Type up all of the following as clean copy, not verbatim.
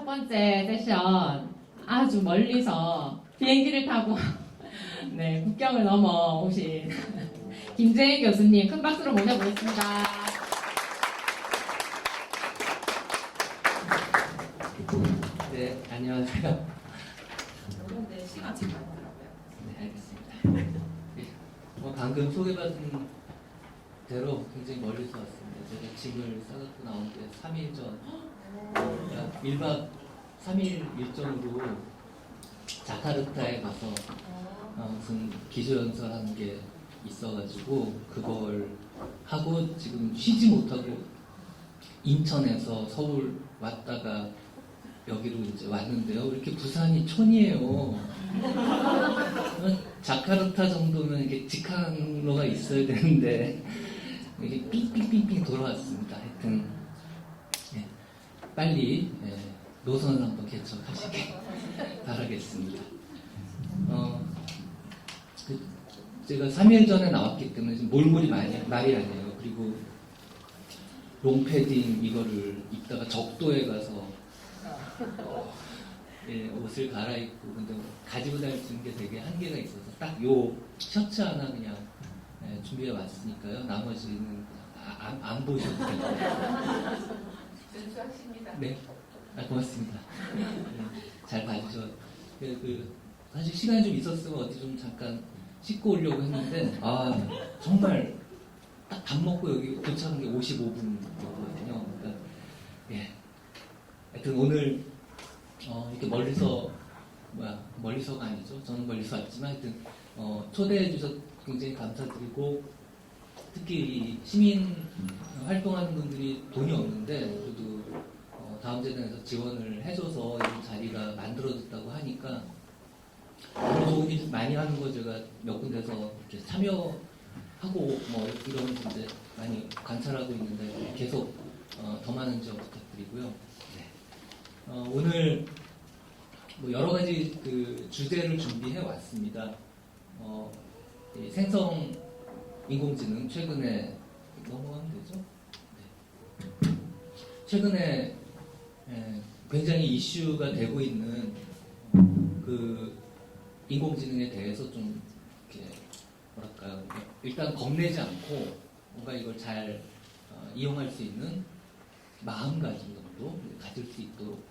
첫 번째 세션 아주 멀리서 비행기를 타고 네, 국경을 넘어 오신 김재인 교수님 큰 박수로 모셔보겠습니다. 네, 안녕하세요. 그런데 시간 참 많더라고요. 네, 알겠습니다. 방금 소개받은 대로 굉장히 멀리서 왔습니다. 제가 짐을 싸갖고 나온 게 3일 전, 1박 3일 일정으로 자카르타에 가서 무슨 기술연설하는 게 있어가지고 그걸 하고 지금 쉬지 못하고 인천에서 서울 왔다가 여기로 이제 왔는데요. 이렇게 부산이 촌이에요. 자카르타 정도면 이게 직항로가 있어야 되는데 이게 삥삥삥삥 돌아왔습니다. 하여튼 예, 빨리 노선을 한번 개척하시길 바라겠습니다. 제가 3일 전에 나왔기 때문에 지금 몰골이 말이 아니에요. 그리고 롱패딩 이거를 입다가 적도에 가서 예, 옷을 갈아입고 근데 가지고 다닐 수 있는 게 되게 한계가 있어서 딱 요 셔츠 하나 그냥 준비해 왔으니까요. 나머지는 그냥 안 보셔도 돼요. 준수하십니다. 네, 고맙습니다. 잘 봐주셔. 사실 시간이 좀 있었으면 어디 좀 잠깐 씻고 오려고 했는데 정말 딱 밥 먹고 여기 도착한 게 55분이었거든요. 그러니까 예. 하여튼 오늘 이렇게 멀리서가 아니죠. 저는 멀리서 왔지만 하여튼 초대해 주셔서 굉장히 감사드리고 특히 이 시민 활동하는 분들이 돈이 없는데 그래도 다음 재단에서 지원을 해줘서 이런 자리가 만들어졌다고 하니까 좋은 일 많이 하는 거 제가 몇 군데서 이렇게 참여하고 뭐 이러면서 이제 많이 관찰하고 있는데 계속 더 많은 지원 부탁드리고요. 네. 오늘 뭐 여러 가지 그 주제를 준비해 왔습니다. 이 생성 인공지능 최근에 넘어가면 되죠? 네. 최근에 굉장히 이슈가 되고 있는 그 인공지능에 대해서 좀 이렇게 뭐랄까요? 일단 겁내지 않고 뭔가 이걸 잘 이용할 수 있는 마음가짐 정도 가질 수 있도록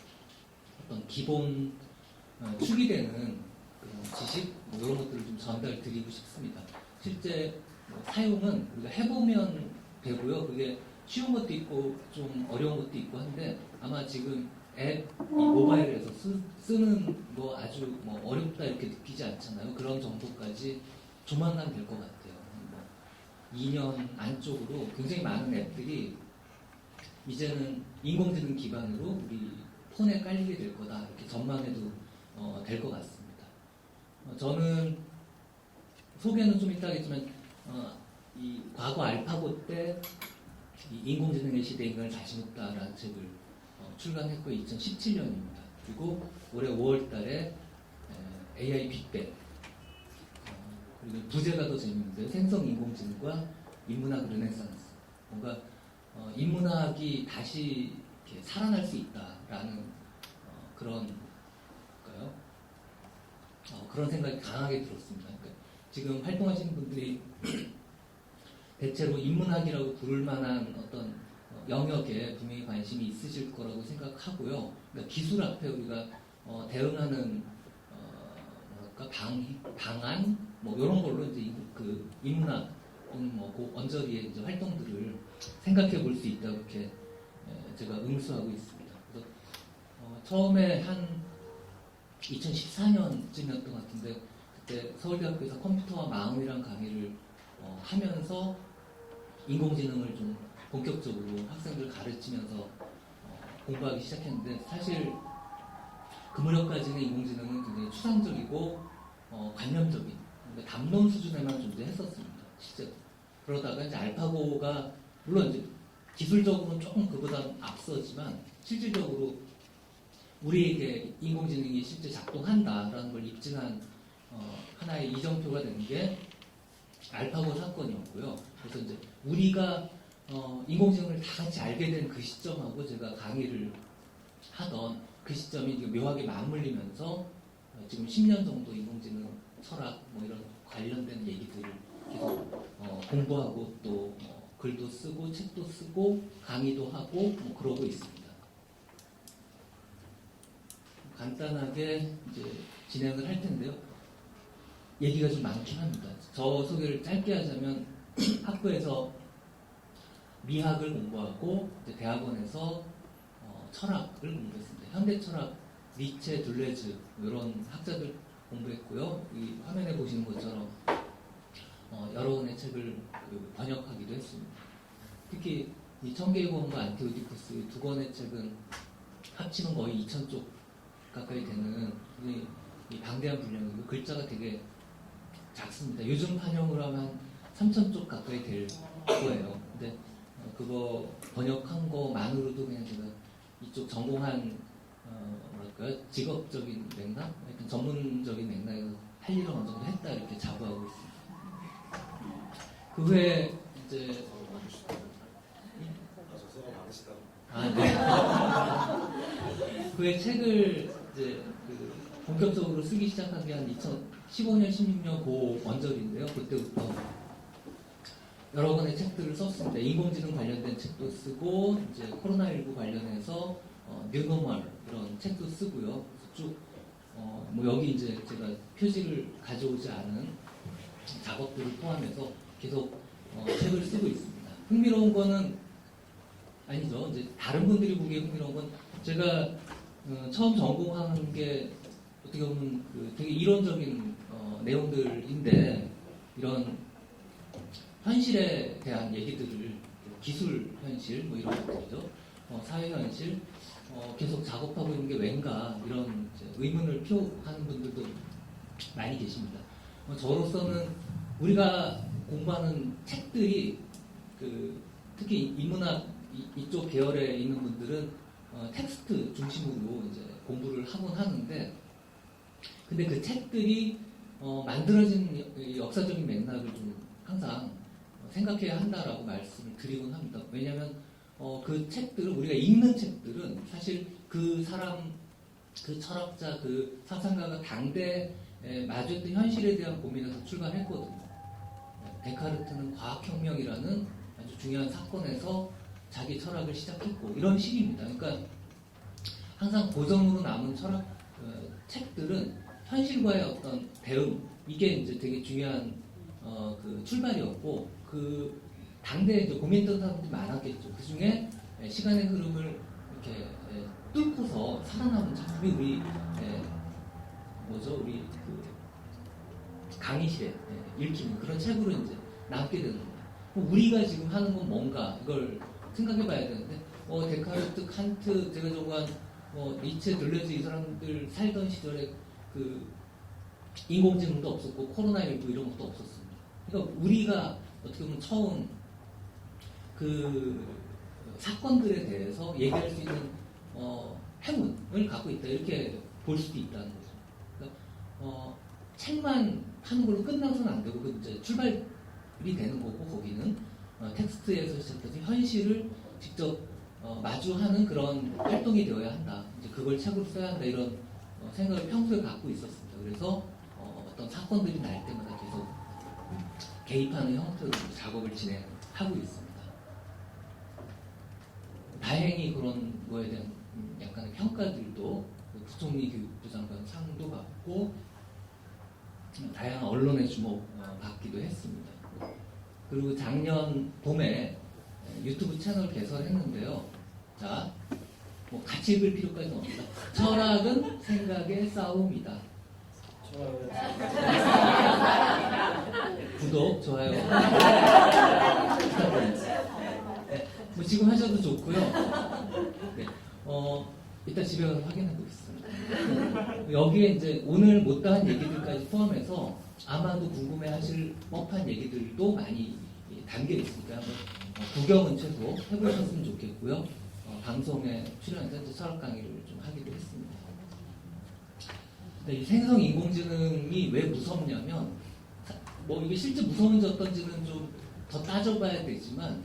어떤 기본 축이 되는 그런 지식 뭐 이런 것들을 좀 전달 드리고 싶습니다. 실제 사용은 우리가 해보면 되고요. 그게 쉬운 것도 있고 좀 어려운 것도 있고 한데 아마 지금 앱 이 모바일에서 쓰는 거 아주 뭐 어렵다 이렇게 느끼지 않잖아요. 그런 정도까지 조만간 될 것 같아요. 뭐 2년 안쪽으로 굉장히 많은 앱들이 이제는 인공지능 기반으로 우리 폰에 깔리게 될 거다 이렇게 전망해도 될 것 같습니다. 저는 소개는 좀 이따 하겠지만 이 과거 알파고 때 이 인공지능의 시대에 인간을 다시 묻다라는 책을 출간했고 2017년입니다. 그리고 올해 5월달에 AI 빅뱅 그리고 부제가 더 재밌는데 생성 인공지능과 인문학 르네상스 뭔가 인문학이 다시 이렇게 살아날 수 있다라는 그런 그런 생각이 강하게 들었습니다. 그러니까 지금 활동하시는 분들이 대체로 인문학이라고 부를 만한 어떤 영역에 분명히 관심이 있으실 거라고 생각하고요. 그러니까 기술 앞에 우리가 대응하는 방안 뭐 이런 걸로 이제 그 인문학 또는 뭐 그 언저리의 이제 활동들을 생각해 볼 수 있다 이렇게 제가 응수하고 있습니다. 그래서 처음에 한 2014년쯤이었던 것 같은데 그때 서울대학교에서 컴퓨터와 마음이란 강의를 하면서 인공지능을 좀 본격적으로 학생들 가르치면서 공부하기 시작했는데 사실 그 무렵까지는 인공지능은 굉장히 추상적이고 관념적인 그러니까 담론 수준에만 존재했었습니다. 실제로 그러다가 이제 알파고가 물론 이제 기술적으로는 조금 그보다 앞서지만 실질적으로 우리에게 인공지능이 실제 작동한다라는 걸 입증한 하나의 이정표가 된 게 알파고 사건이었고요. 그래서 이제 우리가 인공지능을 다 같이 알게 된 그 시점하고 제가 강의를 하던 그 시점이 이제 묘하게 맞물리면서 지금 10년 정도 인공지능 철학 뭐 이런 관련된 얘기들을 계속 공부하고 또 글도 쓰고 책도 쓰고 강의도 하고 뭐 그러고 있습니다. 간단하게 이제 진행을 할 텐데요. 얘기가 좀 많긴 합니다. 저 소개를 짧게 하자면 학부에서 미학을 공부하고 이제 대학원에서 철학을 공부했습니다. 현대 철학, 니체, 둘레즈 이런 학자들 공부했고요. 이 화면에 보시는 것처럼 여러 권의 책을 번역하기도 했습니다. 특히 이 청개의 고원과 안티오디쿠스 두 권의 책은 합치면 거의 2,000쪽 가까이 되는 이 방대한 분량이고 글자가 되게 작습니다. 요즘 판형으로 하면 3,000쪽 가까이 될 거예요. 근데 그거 번역한 거만으로도 그냥 제가 이쪽 전공한 뭐랄까요 직업적인 맥락, 하여튼 전문적인 맥락에서 할 일을 어느 정도 했다 이렇게 자부하고 있습니다. 그 후에 이제 네. 그 후에 책을 이제 본격적으로 쓰기 시작한 게 한 2015년, 16년 그 원절인데요. 그때부터 여러 권의 책들을 썼습니다. 인공지능 관련된 책도 쓰고 이제 코로나19 관련해서 뉴노멀 이런 책도 쓰고요. 쭉 뭐 여기 이제 제가 표지를 가져오지 않은 작업들을 포함해서 계속 책을 쓰고 있습니다. 흥미로운 거는 아니죠. 이제 다른 분들이 보기에 흥미로운 건 제가 처음 전공하는 게 어떻게 보면 되게 이론적인 내용들인데 이런 현실에 대한 얘기들을 기술 현실 뭐 이런 것들이죠. 사회 현실 계속 작업하고 있는 게 왠가 이런 이제 의문을 표하는 분들도 많이 계십니다. 저로서는 우리가 공부하는 책들이 특히 인문학 이쪽 계열에 있는 분들은 텍스트 중심으로 이제 공부를 하곤 하는데 근데 그 책들이 만들어진 역사적인 맥락을 좀 항상 생각해야 한다라고 말씀을 드리곤 합니다. 왜냐하면 그 책들은 우리가 읽는 책들은 사실 그 사람, 그 철학자, 그 사상가가 당대에 마주했던 현실에 대한 고민에서 출발했거든요. 데카르트는 과학혁명이라는 아주 중요한 사건에서 자기 철학을 시작했고 이런 식입니다. 그러니까 항상 고정으로 남은 철학 책들은 현실과의 어떤 대응 이게 이제 되게 중요한 그 출발이었고 그 당대에 이제 고민했던 사람들이 많았겠죠. 그 중에 시간의 흐름을 이렇게 뚫고서 살아남은 작품이 우리 우리 강의실에 읽히는 그런 책으로 이제 남게 되는 거예요. 우리가 지금 하는 건 뭔가 이걸 생각해봐야 되는데 데카르트, 칸트, 제가 전공한 니체, 들레즈 이 사람들 살던 시절에 그 인공지능도 없었고 코로나19 이런 것도 없었습니다. 그러니까 우리가 어떻게 보면 처음 그 사건들에 대해서 얘기할 수 있는 행운을 갖고 있다 이렇게 볼 수도 있다는 거죠. 그러니까 책만 하는 걸로 끝나서는 안 되고 그 이제 출발이 되는 거고 거기는 텍스트에서 시작해서 현실을 직접 마주하는 그런 활동이 되어야 한다. 이제 그걸 책으로 써야 한다 이런 생각을 평소에 갖고 있었습니다. 그래서 어떤 사건들이 날 때마다 계속 개입하는 형태로 작업을 진행하고 있습니다. 다행히 그런 거에 대한 약간의 평가들도 부총리 교육부 장관 상도 받고 다양한 언론의 주목 받기도 했습니다. 그리고 작년 봄에 유튜브 채널 개설했는데요. 자, 같이 읽을 필요까지는 없습니다. 철학은 생각의 싸움이다. 구독, 좋아요. 네, 지금 하셔도 좋고요. 네, 이따 집에 가서 확인해 보겠습니다. 여기에 이제 오늘 못다한 얘기들까지 포함해서 아마도 궁금해하실 법한 얘기들도 많이 담겨 있으니까 한번 구경은 최소 해보셨으면 좋겠고요. 방송에 출연해서 철학 강의를 좀 하기도 했습니다. 이 생성 인공지능이 왜 무섭냐면 이게 실제 무서운지 어떤지는 좀 더 따져봐야 되지만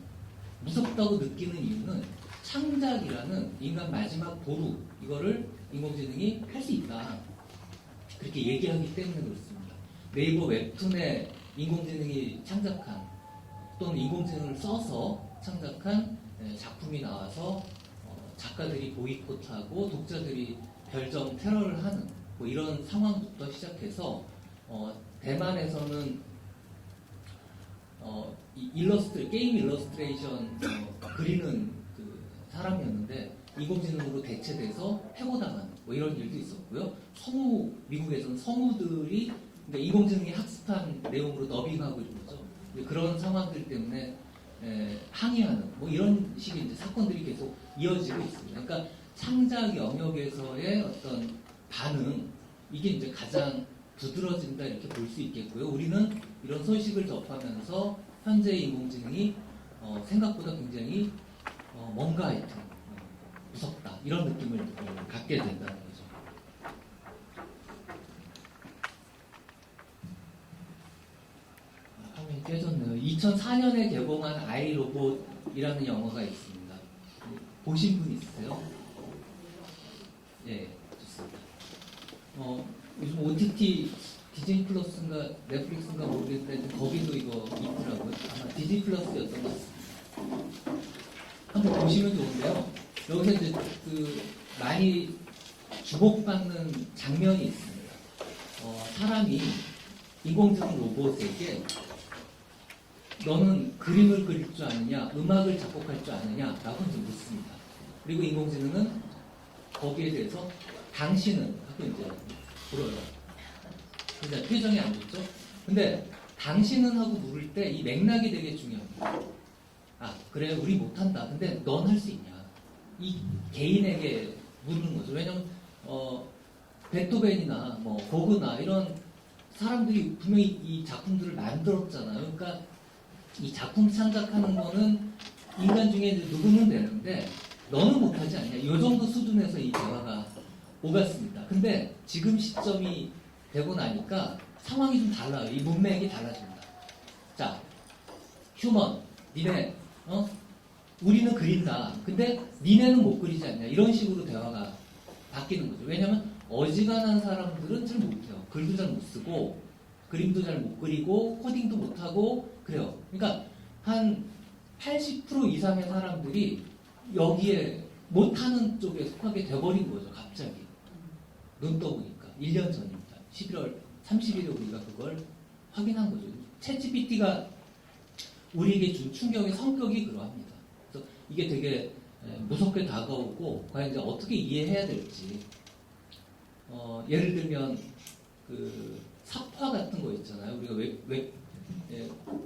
무섭다고 느끼는 이유는 창작이라는 인간 마지막 보루 이거를 인공지능이 할 수 있다. 그렇게 얘기하기 때문에 그렇습니다. 네이버 웹툰에 인공지능이 창작한 또는 인공지능을 써서 창작한 작품이 나와서 작가들이 보이콧하고 독자들이 별점 테러를 하는 뭐 이런 상황부터 시작해서 대만에서는 게임 일러스트레이션 그리는 그 사람이었는데 인공지능으로 대체돼서 해고당하는 뭐 이런 일도 있었고요. 미국에서는 성우들이 그러니까 인공지능이 학습한 내용으로 더빙하고 있는 거죠. 그런 상황들 때문에 항의하는 뭐 이런 식의 이제 사건들이 계속 이어지고 있습니다. 그러니까 창작 영역에서의 어떤 반응 이게 이제 가장 두드러진다 이렇게 볼 수 있겠고요. 우리는 이런 소식을 접하면서 현재 인공지능이 생각보다 굉장히 뭔가 하여튼 무섭다 이런 느낌을 갖게 된다는 거죠. 화면이 깨졌네요. 2004년에 개봉한 아이로봇이라는 영화가 있습니다. 보신 분 있으세요? 예, 좋습니다. 요즘 OTT 디즈니 플러스인가 넷플릭스인가 모르겠는데 거기도 이거 있더라고요. 아마 디즈니 플러스였던 것 같습니다. 한번 보시면 좋은데요. 여기서 이제 그 많이 주목받는 장면이 있습니다. 사람이 인공지능 로봇에게 너는 그림을 그릴 줄 아느냐, 음악을 작곡할 줄 아느냐라고 이제 묻습니다. 그리고 인공지능은 거기에 대해서 당신은 하고 이제 물어요. 근데 표정이 안 좋죠? 근데 당신은 하고 물을 때 이 맥락이 되게 중요합니다. 아, 그래, 우리 못한다. 근데 넌 할 수 있냐? 이 개인에게 묻는 거죠. 왜냐면, 베토벤이나 뭐, 고그나 이런 사람들이 분명히 이 작품들을 만들었잖아요. 그러니까 이 작품 창작하는 거는 인간 중에 누구는 되는데, 너는 못하지 않냐? 이 정도 수준에서 이 대화가 오갔습니다. 근데 지금 시점이 되고 나니까 상황이 좀 달라요. 이 문맥이 달라집니다. 자, 휴먼, 니네, 우리는 그린다. 근데 니네는 못 그리지 않냐. 이런 식으로 대화가 바뀌는 거죠. 왜냐면 어지간한 사람들은 잘 못해요. 글도 잘 못 쓰고, 그림도 잘 못 그리고, 코딩도 못하고, 그래요. 그러니까 한 80% 이상의 사람들이 여기에 못하는 쪽에 속하게 돼버린 거죠. 갑자기. 눈 떠보니까. 1년 전입니다. 11월 30일에 우리가 그걸 확인한 거죠. 챗GPT가 우리에게 준 충격의 성격이 그러합니다. 그래서 이게 되게 무섭게 다가오고 과연 이제 어떻게 이해해야 될지 예를 들면 그 삽화 같은 거 있잖아요. 우리가 웹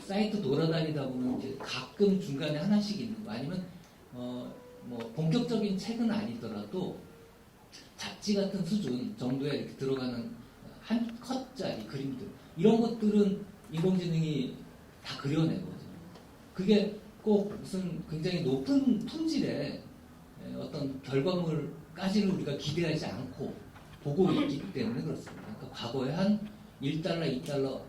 사이트 돌아다니다 보면 이제 가끔 중간에 하나씩 있는 거 아니면 뭐 본격적인 책은 아니더라도 잡지 같은 수준 정도에 이렇게 들어가는 한 컷짜리 그림들 이런 것들은 인공지능이 다 그려내거든요. 그게 꼭 무슨 굉장히 높은 품질의 어떤 결과물까지를 우리가 기대하지 않고 보고 있기 때문에 그렇습니다. 그러니까 과거에 한 1달러, 2달러,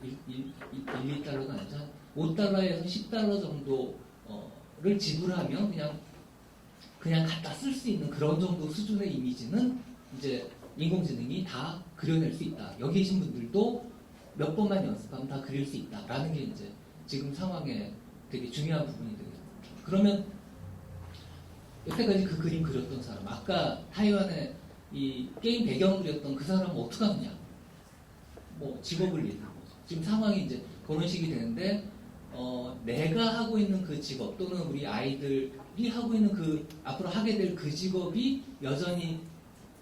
2달러가 아니죠. 한 5달러에서 10달러 정도를 지불하면 그냥 갖다 쓸 수 있는 그런 정도 수준의 이미지는 이제 인공지능이 다 그려낼 수 있다. 여기 계신 분들도 몇 번만 연습하면 다 그릴 수 있다라는 게 이제 지금 상황에 되게 중요한 부분이 되겠습니다. 그러면 여태까지 그 그림 그렸던 사람, 아까 타이완에 이 게임 배경 그렸던 그 사람은 어떻게 하느냐? 뭐 직업을 잃는 거죠. 지금 상황이 이제 그런 식이 되는데 내가 하고 있는 그 직업 또는 우리 아이들이 하고 있는 그 앞으로 하게 될 그 직업이 여전히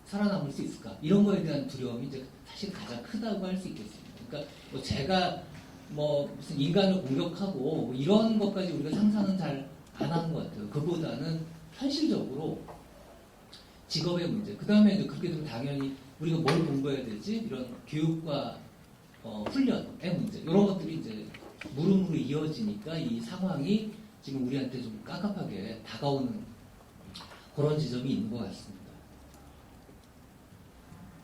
살아남을 수 있을까? 이런 거에 대한 두려움이 이제 사실 가장 크다고 할 수 있겠습니다. 그러니까 뭐 제가 뭐 무슨 인간을 공격하고 뭐 이런 것까지 우리가 상상은 잘 안 하는 것 같아요. 그보다는 현실적으로 직업의 문제. 그 다음에 이제 그렇게 되면 당연히 우리가 뭘 공부해야 되지? 이런 교육과 훈련의 문제. 이런 것들이 이제 무릎으로 이어지니까 이 상황이 지금 우리한테 좀 깝깝하게 다가오는 그런 지점이 있는 것 같습니다.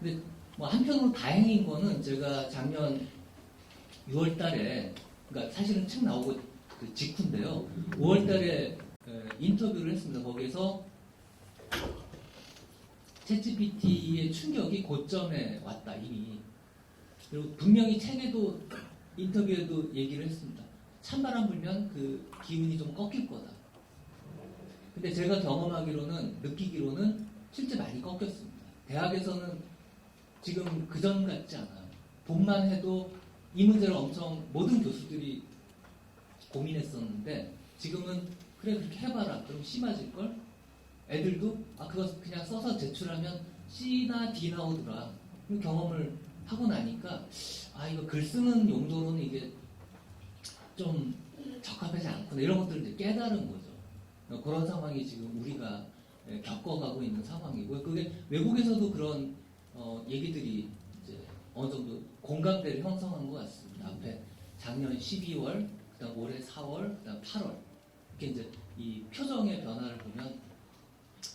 근데 뭐 한편으로 다행인 거는 제가 작년 6월 달에, 그러니까 사실은 책 나오고 그 직후인데요. 5월 달에 인터뷰를 했습니다. 거기에서 챗GPT의 충격이 고점에 왔다 이미. 그리고 분명히 책에도 인터뷰에도 얘기를 했습니다. 찬바람 불면 그 기운이 좀 꺾일 거다. 근데 제가 경험하기로는 느끼기로는 실제 많이 꺾였습니다. 대학에서는 지금 그전 같지 않아요. 봄만 해도 이 문제를 엄청 모든 교수들이 고민했었는데 지금은 그래 그렇게 해봐라. 그럼 C 맞을걸? 애들도 그거 그냥 써서 제출하면 C나 D 나오더라. 그 경험을 하고 나니까 이거 글 쓰는 용도로는 이게 좀 적합하지 않구나. 이런 것들을 이제 깨달은 거죠. 그런 상황이 지금 우리가 겪어가고 있는 상황이고 그게 외국에서도 그런 얘기들이 이제 어느 정도 공감대를 형성한 것 같습니다. 앞에 작년 12월, 그다음 올해 4월, 그다음 8월 이렇게 이제 이 표정의 변화를 보면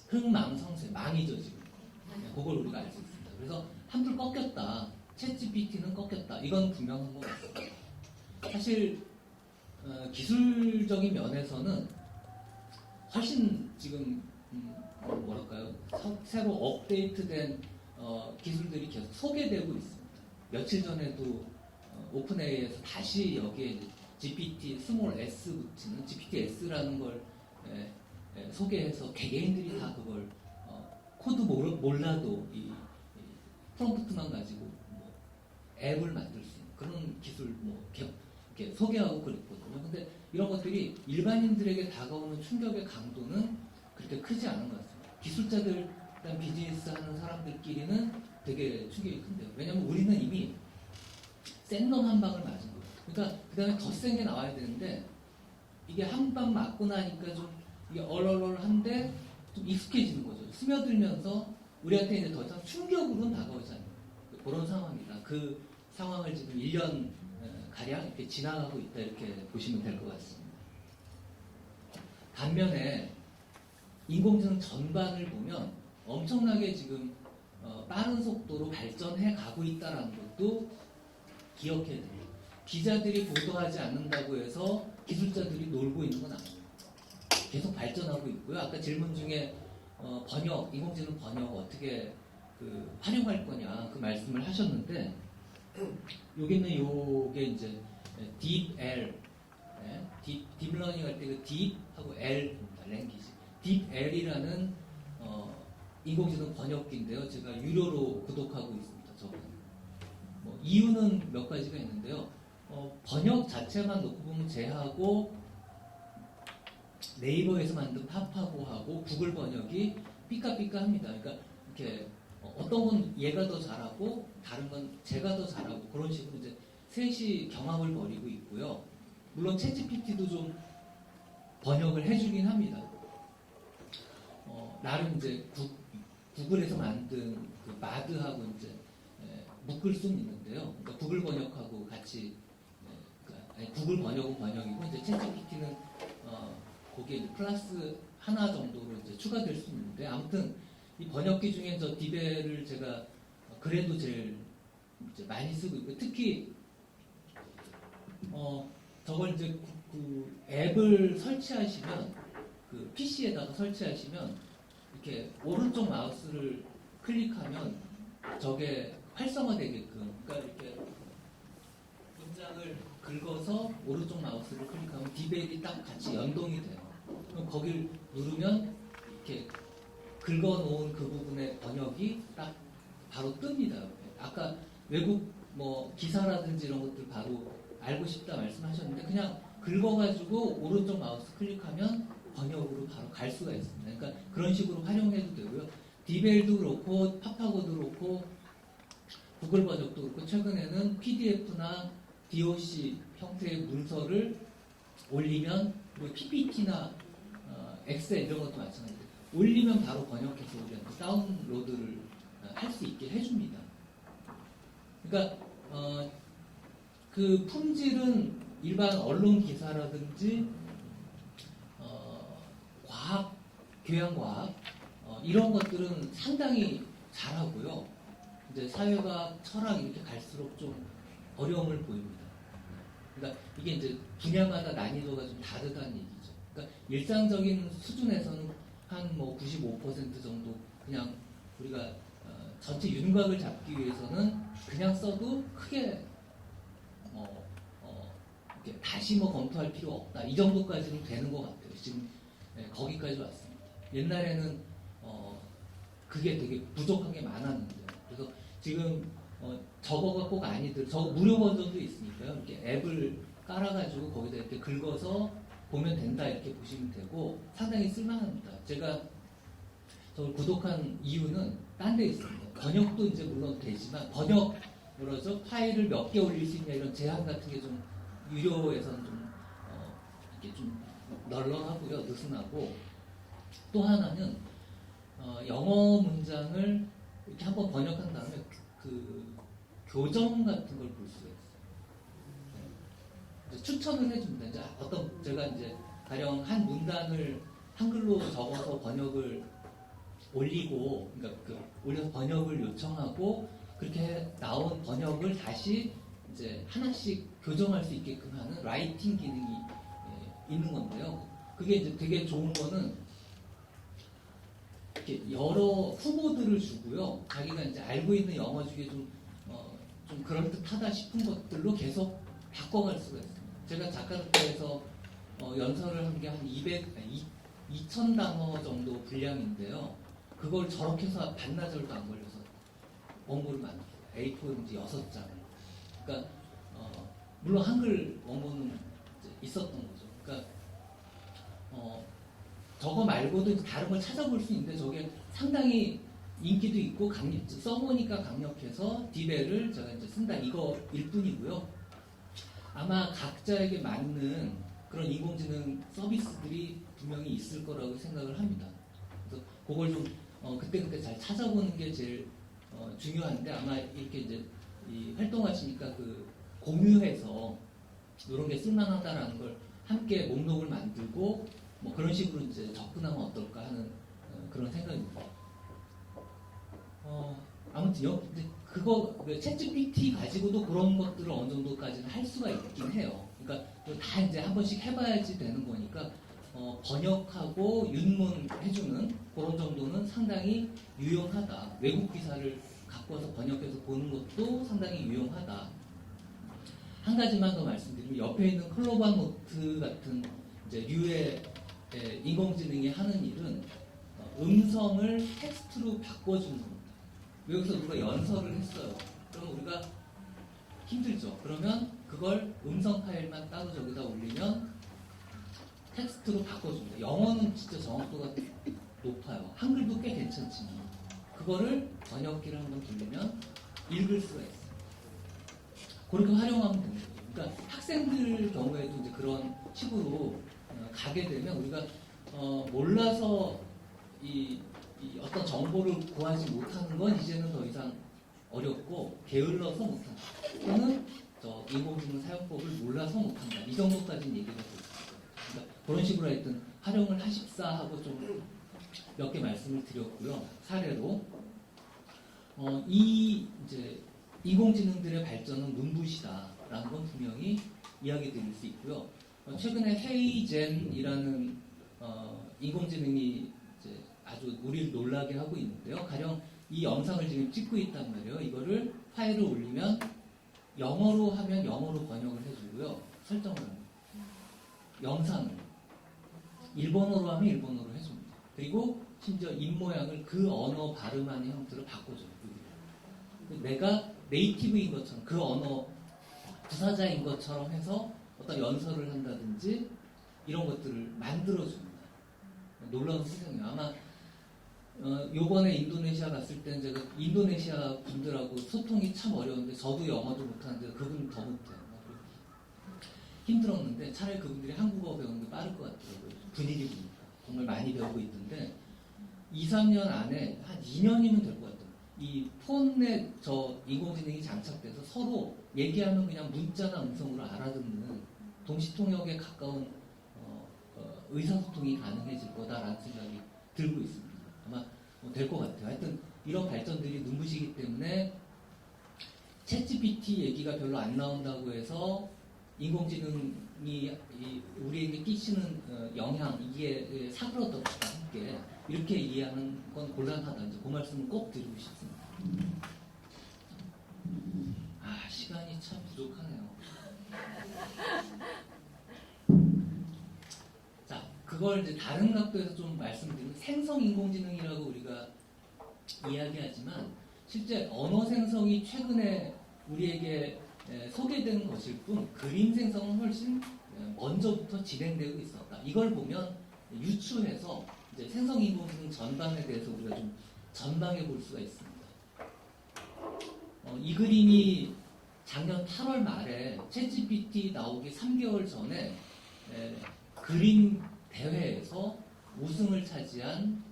흥망성쇠, 망이죠 지금. 그걸 우리가 알 수 있습니다. 그래서 한풀 꺾였다. 챗GPT는 꺾였다. 이건 분명한 것 같습니다. 사실 기술적인 면에서는 훨씬 지금 뭐랄까요 새로 업데이트된 기술들이 계속 소개되고 있습니다. 며칠 전에도 오픈AI에서 다시 여기에 GPT 스몰 S 붙이는 GPTS라는 걸 소개해서 개개인들이 다 그걸 코드 몰라도 이 프롬프트만 가지고 뭐 앱을 만들 수 있는 그런 기술 이렇게 소개하고 그랬거든요. 근데 이런 것들이 일반인들에게 다가오는 충격의 강도는 그렇게 크지 않은 것 같습니다. 기술자들, 그다음 비즈니스 하는 사람들끼리는 되게 충격이 큰데요. 왜냐하면 우리는 이미 센 놈 한 방을 맞은 거예요. 그러니까 그 다음에 더 센 게 나와야 되는데 이게 한 방 맞고 나니까 좀 이게 얼얼얼한데 좀 익숙해지는 거죠. 스며들면서 우리한테 이제 더 이상 충격으로는 다가오지 않는 그런 상황이다. 그 상황을 지금 1년 가량 이렇게 지나가고 있다 이렇게 보시면 될 것 같습니다. 반면에 인공지능 전반을 보면 엄청나게 지금 빠른 속도로 발전해 가고 있다는 것도 기억해야 됩니다. 기자들이 보도하지 않는다고 해서 기술자들이 놀고 있는 건 아닙니다. 계속 발전하고 있고요. 아까 질문 중에 번역, 인공지능 번역 어떻게 활용할 거냐 그 말씀을 하셨는데 여기는 요게 이제 딥L 딥러닝 할 때 그 딥하고 L입니다. 랭귀지 딥L이라는 인공지능 번역기인데요. 제가 유료로 구독하고 있습니다. 저는 뭐 이유는 몇 가지가 있는데요. 번역 자체만 놓고 보면 제하고 네이버에서 만든 팝하고하고 구글 번역이 삐까삐까합니다. 그러니까 이렇게 어떤 건 얘가 더 잘하고 다른 건 제가 더 잘하고 그런 식으로 이제 셋이 경합을 벌이고 있고요. 물론 챗GPT도 좀 번역을 해주긴 합니다. 나름 이제 구글에서 만든 그 마드하고 이제 묶을 수는 있는데요. 그러니까 구글 번역하고 같이 구글 번역은 번역이고 이제 챗GPT는 거기에 이제 플러스 하나 정도로 이제 추가될 수 있는데 아무튼 이 번역기 중에 저 디벨을 제가 그래도 제일 이제 많이 쓰고 있고 특히 저걸 이제 그 앱을 설치하시면 그 PC에다가 설치하시면 이렇게 오른쪽 마우스를 클릭하면 저게 활성화되게끔 그러니까 이렇게 문장을 긁어서 오른쪽 마우스를 클릭하면 디벨이 딱 같이 연동이 돼요. 그럼 거길 누르면 이렇게 긁어놓은 그 부분의 번역이 딱 바로 뜹니다. 아까 외국 뭐 기사라든지 이런 것들 바로 알고 싶다 말씀하셨는데 그냥 긁어가지고 오른쪽 마우스 클릭하면 번역으로 바로 갈 수가 있습니다. 그러니까 그런 식으로 활용해도 되고요. 디벨도 그렇고 팝하고도 그렇고 구글 번역도 그렇고 최근에는 PDF나 DOC 형태의 문서를 올리면 그리고 PPT나 엑셀 이런 것도 마찬가지예요. 올리면 바로 번역해서 우리한테 다운로드를 할 수 있게 해줍니다. 그러니까 그 품질은 일반 언론 기사라든지 과학, 교양과학 이런 것들은 상당히 잘하고요. 이제 사회과학, 철학 이렇게 갈수록 좀 어려움을 보입니다. 그러니까 이게 이제 분야마다 난이도가 좀 다르다는 얘기죠. 그러니까 그러니까 일상적인 수준에서는 한 뭐 95% 정도 그냥 우리가 전체 윤곽을 잡기 위해서는 그냥 써도 크게 이렇게 다시 뭐 검토할 필요 없다. 이 정도까지는 되는 것 같아요. 지금 거기까지 왔습니다. 옛날에는 그게 되게 부족한 게 많았는데 그래서 지금 저거가 꼭 아니들 저거 무료 버전도 있으니까요. 이렇게 앱을 깔아가지고 거기다 이렇게 긁어서 보면 된다 이렇게 보시면 되고 상당히 쓸만합니다. 제가 저를 구독한 이유는 딴 데 있습니다. 번역도 이제 물론 되지만 번역 뭐라죠? 파일을 몇 개 올릴 수 있냐 이런 제한 같은 게 좀 유료에서는 좀 이렇게 좀 널널하고요, 느슨하고 또 하나는 영어 문장을 이렇게 한번 번역한 다음에 그 교정 같은 걸 볼 수가 있어요. 이제 추천을 해줍니다. 이제 제가 이제 가령 한 문단을 한글로 적어서 번역을 올리고, 그러니까 올려서 번역을 요청하고 그렇게 나온 번역을 다시 이제 하나씩 교정할 수 있게끔 하는 라이팅 기능이 있는 건데요. 그게 이제 되게 좋은 거는 이렇게 여러 후보들을 주고요. 자기가 이제 알고 있는 영어 중에 좀 그럴듯하다 싶은 것들로 계속 바꿔갈 수가 있습니다. 제가 자카르타에서 연설을 한 게 한 2,000단어 정도 분량인데요. 그걸 저렇게 해서 반나절도 안 걸려서 원고를 만들어요. A4용지 6장. 그러니까 물론 한글 원고는 이제 있었던 거죠. 그러니까 저거 말고도 이제 다른 걸 찾아볼 수 있는데 저게 상당히 인기도 있고 써보니까 강력해서 디벨을 제가 이제 쓴다 이거일 뿐이고요. 아마 각자에게 맞는 그런 인공지능 서비스들이 분명히 있을 거라고 생각을 합니다. 그래서 그걸 좀 그때그때 잘 찾아보는 게 제일 중요한데 아마 이렇게 이제 활동하시니까 공유해서 이런 게 쓸만하다라는 걸 함께 목록을 만들고 뭐 그런 식으로 이제 접근하면 어떨까 하는 그런 생각입니다. 아무튼 그거 챗GPT 가지고도 그런 것들을 어느 정도까지는 할 수가 있긴 해요. 그러니까 다 이제 한 번씩 해봐야지 되는 거니까 번역하고 윤문 해주는 그런 정도는 상당히 유용하다. 외국 기사를 갖고 와서 번역해서 보는 것도 상당히 유용하다. 한 가지만 더 말씀드리면 옆에 있는 클로바 노트 같은 이제 류의 인공지능이 하는 일은 음성을 텍스트로 바꿔주는 겁니다. 여기서 누가 연설을 했어요. 그럼 우리가 힘들죠. 그러면 그걸 음성 파일만 따로 저기다 올리면 텍스트로 바꿔줍니다. 영어는 진짜 정확도가 높아요. 한글도 꽤 괜찮지만 그거를 번역기를 한번 돌리면 읽을 수가 있어요. 그렇게 활용하면 됩니다. 그러니까 학생들 경우에도 이제 그런 식으로 가게 되면 우리가 몰라서 이 어떤 정보를 구하지 못하는 건 이제는 더 이상 어렵고 게을러서 못한다. 또는 인공지능 사용법을 몰라서 못한다. 이 정도까지는 얘기가 될 수 있어요. 그러니까 그런 식으로 하여튼 활용을 하십사 하고 좀 몇 개 말씀을 드렸고요. 사례로 이 이제 인공지능들의 발전은 눈부시다라는 건 분명히 이야기 드릴 수 있고요. 최근에 헤이젠이라는 인공지능이 이제 아주 우리를 놀라게 하고 있는데요. 가령 이 영상을 지금 찍고 있단 말이에요. 이거를 파일을 올리면 영어로 하면 영어로 번역을 해주고요. 설정을 합니다. 영상을 일본어로 하면 일본어로 해줍니다. 그리고 심지어 입모양을 그 언어 발음하는 형태로 바꿔줘요. 내가 네이티브인 것처럼 그 언어 부사자인 것처럼 해서 어떤 연설을 한다든지 이런 것들을 만들어줍니다. 놀라운 세상이에요. 아마 요번에 인도네시아 갔을 때는 제가 인도네시아 분들하고 소통이 참 어려운데 저도 영어도 못하는데 그분은 더 못해요. 힘들었는데 차라리 그분들이 한국어 배우는 게 빠를 것 같더라고요. 분위기 보니까. 정말 많이 배우고 있던데 2, 3년 안에 한 2년이면 될 것 같아요. 이 폰에 인공지능이 장착돼서 서로 얘기하면 그냥 문자나 음성으로 알아듣는 동시통역에 가까운 의사소통이 가능해질 거다라는 생각이 들고 있습니다. 아마 될 것 같아요. 하여튼 이런 발전들이 눈부시기 때문에 챗GPT 얘기가 별로 안 나온다고 해서 인공지능 우리에게 끼치는 영향, 이게 사그러들었다 함께 이렇게 이해하는 건 곤란하다. 이제 그 말씀을 꼭 드리고 싶습니다. 시간이 참 부족하네요. 자, 그걸 이제 다른 각도에서 좀 말씀드리면 생성 인공지능이라고 우리가 이야기하지만 실제 언어 생성이 최근에 우리에게 소개되는 것일 뿐 그림 생성은 훨씬 먼저부터 진행되고 있었다. 이걸 보면 유추해서 이제 생성 인공지능 전반에 대해서 우리가 좀 전망해 볼 수가 있습니다. 이 그림이 작년 8월 말에 챗GPT 나오기 3개월 전에 그림 대회에서 우승을 차지한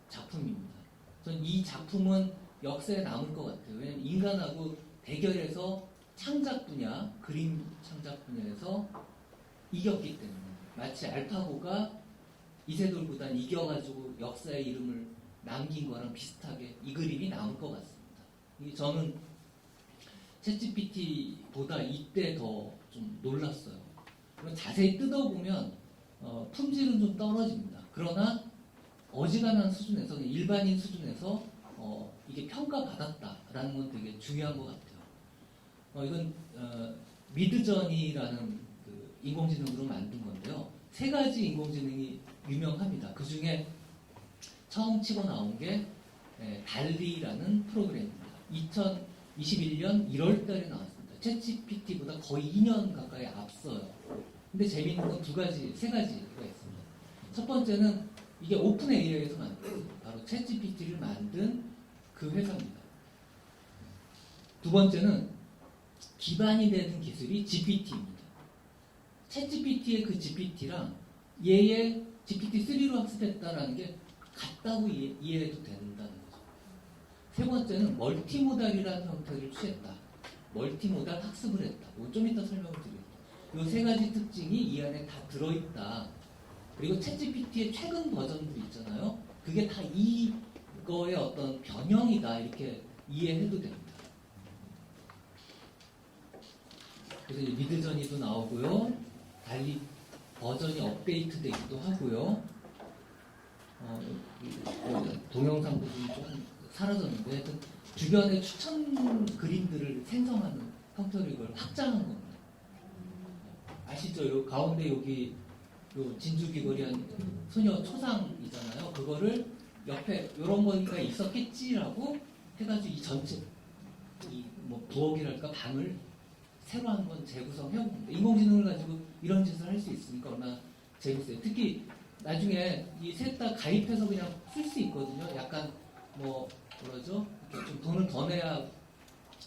작품입니다. 전 이 작품은 역사에 남을 것 같아요. 왜냐하면 인간하고 대결해서 창작 분야, 그림 창작 분야에서 이겼기 때문에 마치 알파고가 이세돌보단 이겨가지고 역사의 이름을 남긴 거랑 비슷하게 이 그림이 남을 것 같습니다. 저는 챗GPT보다 이때 더 좀 놀랐어요. 자세히 뜯어보면 품질은 좀 떨어집니다. 그러나 어지간한 수준에서 일반인 수준에서 이게 평가받았다라는 건 되게 중요한 것 같아요. 이건 미드저니라는 그 인공지능으로 만든 건데요. 3가지 인공지능이 유명합니다. 그 중에 처음 치고 나온 게 달리라는 프로그램입니다. 2021년 1월달에 나왔습니다. 챗GPT보다 거의 2년 가까이 앞서요. 근데 재미있는 건 3가지가 있습니다. 첫 번째는 이게 오픈 AI에서 만들었어요. 바로 챗GPT를 만든 그 회사입니다. 두 번째는 기반이 되는 기술이 GPT입니다. 챗GPT의 그 GPT랑 얘의 GPT-3로 학습했다라는 게 같다고 이해해도 된다는 거죠. 세 번째는 멀티모달이라는 형태를 취했다. 멀티모달 학습을 했다. 좀 이따 설명을 드리겠습니다. 이 3가지 특징이 이 안에 다 들어있다. 그리고 챗GPT의 최근 버전도 있잖아요. 그게 다 이거의 어떤 변형이다. 이렇게 이해해도 됩니다. 그래서 미드저니도 나오고요. 달리 버전이 업데이트되기도 하고요. 동영상 부분이 좀 사라졌는데 하여튼 주변에 추천 그림들을 생성하는 형태로 이걸 확장한 겁니다. 아시죠? 요 가운데 여기 요 진주귀걸이한 소녀 초상이잖아요. 그거를 옆에 이런 거가 있었겠지라고 해가지고 이 전체 이 뭐 부엌이랄까 방을 새로 한번 재구성해봅니다. 인공지능을 가지고 이런 짓을 할 수 있으니까 얼마나 재밌어요. 특히 나중에 이 셋 다 가입해서 그냥 쓸 수 있거든요. 약간 뭐라죠? 이렇게 좀 돈을 더 내야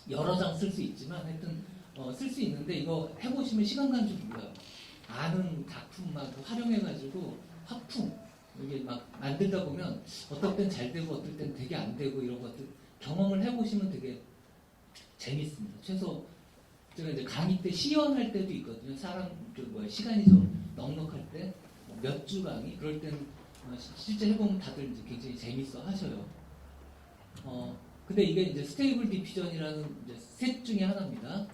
여러 장 쓸 수 있지만 하여튼 쓸 수 있는데 이거 해보시면 시간 가는 줄 몰라요. 아는 작품만 활용해가지고 화풍 이게 막 만들다 보면 어떨 땐 잘 되고 어떨 땐 되게 안 되고 이런 것들 경험을 해보시면 되게 재밌습니다. 최소 제가 이제 강의 때 시연할 때도 있거든요. 사람 시간이 좀 넉넉할 때 몇 주 강의 그럴 때는 실제 해보면 다들 이제 굉장히 재밌어 하셔요. 근데 이게 이제 스테이블 디퓨전이라는 이제 셋 중에 하나입니다.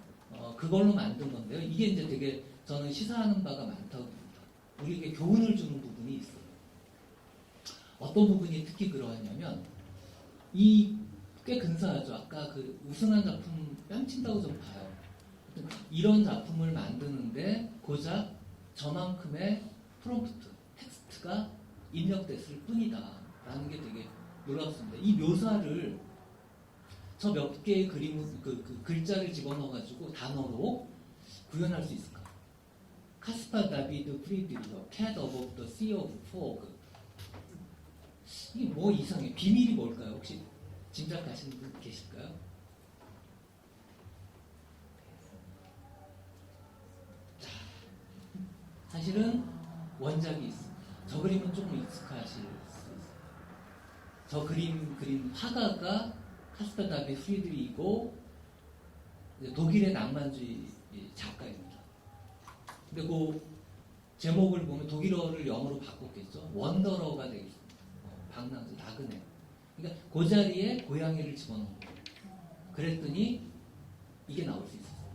그걸로 만든 건데요. 이게 이제 되게 저는 시사하는 바가 많다고 봅니다. 우리에게 교훈을 주는 부분이 있어요. 어떤 부분이 특히 그러하냐면 이 꽤 근사하죠. 아까 그 우승한 작품 뺨친다고 좀 봐요. 이런 작품을 만드는데 고작 저만큼의 프롬프트, 텍스트가 입력됐을 뿐이다 라는 게 되게 놀랍습니다. 이 묘사를 저 몇 개의 그 글자를 집어넣어가지고 단어로 구현할 수 있을까? 카스파 다비드 프리드리허, Cat above the sea of fog. 이게 뭐 이상해? 비밀이 뭘까요? 혹시 짐작하시는 분 계실까요? 자, 사실은 원작이 있습니다. 저 그림은 조금 익숙하실 수 있어요. 저 그린 화가가 카스파 다비 프리드리히고 독일의 낭만주의 작가입니다. 근데 그 제목을 보면 독일어를 영어로 바꿨겠죠. 원더러가 되겠습니다. 방랑주, 나그네. 그러니까 그 자리에 고양이를 집어넣은 거예요. 그랬더니 이게 나올 수 있었어요.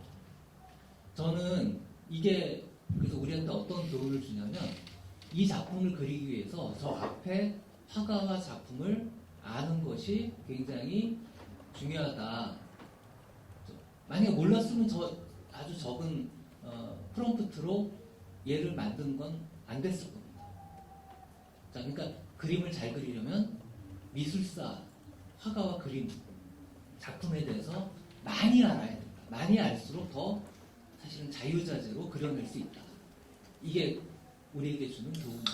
저는 이게 그래서 우리한테 어떤 교훈을 주냐면 이 작품을 그리기 위해서 저 앞에 화가와 작품을 아는 것이 굉장히 중요하다. 만약에 몰랐으면 저 아주 적은 프롬프트로 얘를 만드는 건 안 됐을 겁니다. 자, 그러니까 그림을 잘 그리려면 미술사, 화가와 그림, 작품에 대해서 많이 알아야 된다. 많이 알수록 더 사실은 자유자재로 그려낼 수 있다. 이게 우리에게 주는 교훈입니다.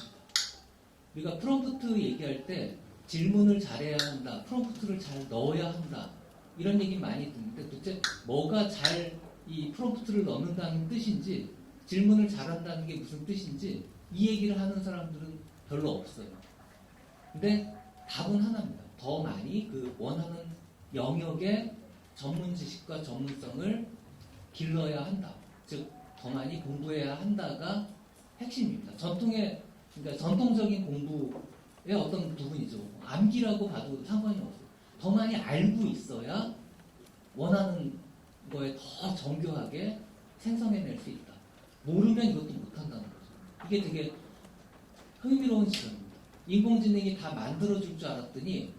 우리가 프롬프트 얘기할 때 질문을 잘해야 한다, 프롬프트를 잘 넣어야 한다, 이런 얘기 많이 듣는데 도대체 뭐가 잘 이 프롬프트를 넣는다는 뜻인지, 질문을 잘한다는 게 무슨 뜻인지 이 얘기를 하는 사람들은 별로 없어요. 근데 답은 하나입니다. 더 많이 그 원하는 영역의 전문 지식과 전문성을 길러야 한다. 즉, 더 많이 공부해야 한다가 핵심입니다. 그러니까 전통적인 공부의 어떤 부분이죠. 암기라고 봐도 상관이 없어요. 더 많이 알고 있어야 원하는 거에 더 정교하게 생성해낼 수 있다. 모르면 이것도 못한다는 거죠. 이게 되게 흥미로운 지점입니다. 인공지능이 다 만들어줄 줄 알았더니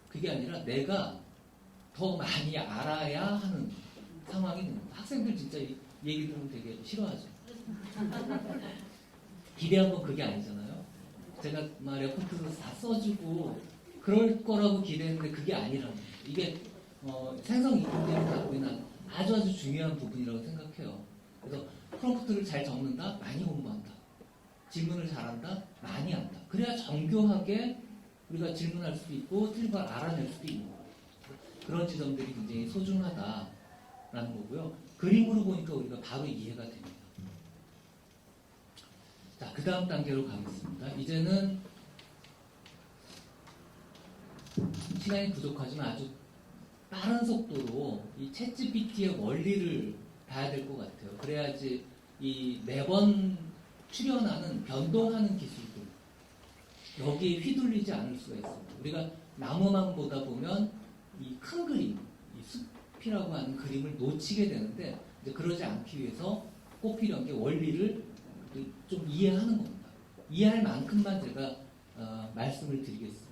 그게 아니라 내가 더 많이 알아야 하는 상황이 됩니다. 학생들 진짜 이 얘기 들으면 되게 싫어하죠. 기대한 건 그게 아니잖아요. 제가 막 레포트도 다 써주고 그럴 거라고 기대했는데 그게 아니라는 거예요. 이게 생성 인공지능이 갖고 있는 아주 중요한 부분이라고 생각해요. 그래서 프롬프트를 잘 적는다, 많이 공부한다. 질문을 잘한다, 많이 한다. 그래야 정교하게 우리가 질문할 수도 있고 틀린 걸 알아낼 수도 있는 거예요. 그런 지점들이 굉장히 소중하다라는 거고요. 그림으로 보니까 우리가 바로 이해가 됩니다. 자, 그 다음 단계로 가겠습니다. 이제는 시간이 부족하지만 아주 빠른 속도로 이 챗GPT의 원리를 봐야 될 것 같아요. 그래야지 이 매번 출현하는 변동하는 기술들 여기에 휘둘리지 않을 수가 있습니다. 우리가 나무만 보다 보면 이 큰 그림, 이 숲이라고 하는 그림을 놓치게 되는데 이제 그러지 않기 위해서 꼭 필요한 게 원리를 좀 이해하는 겁니다. 이해할 만큼만 제가 말씀을 드리겠습니다.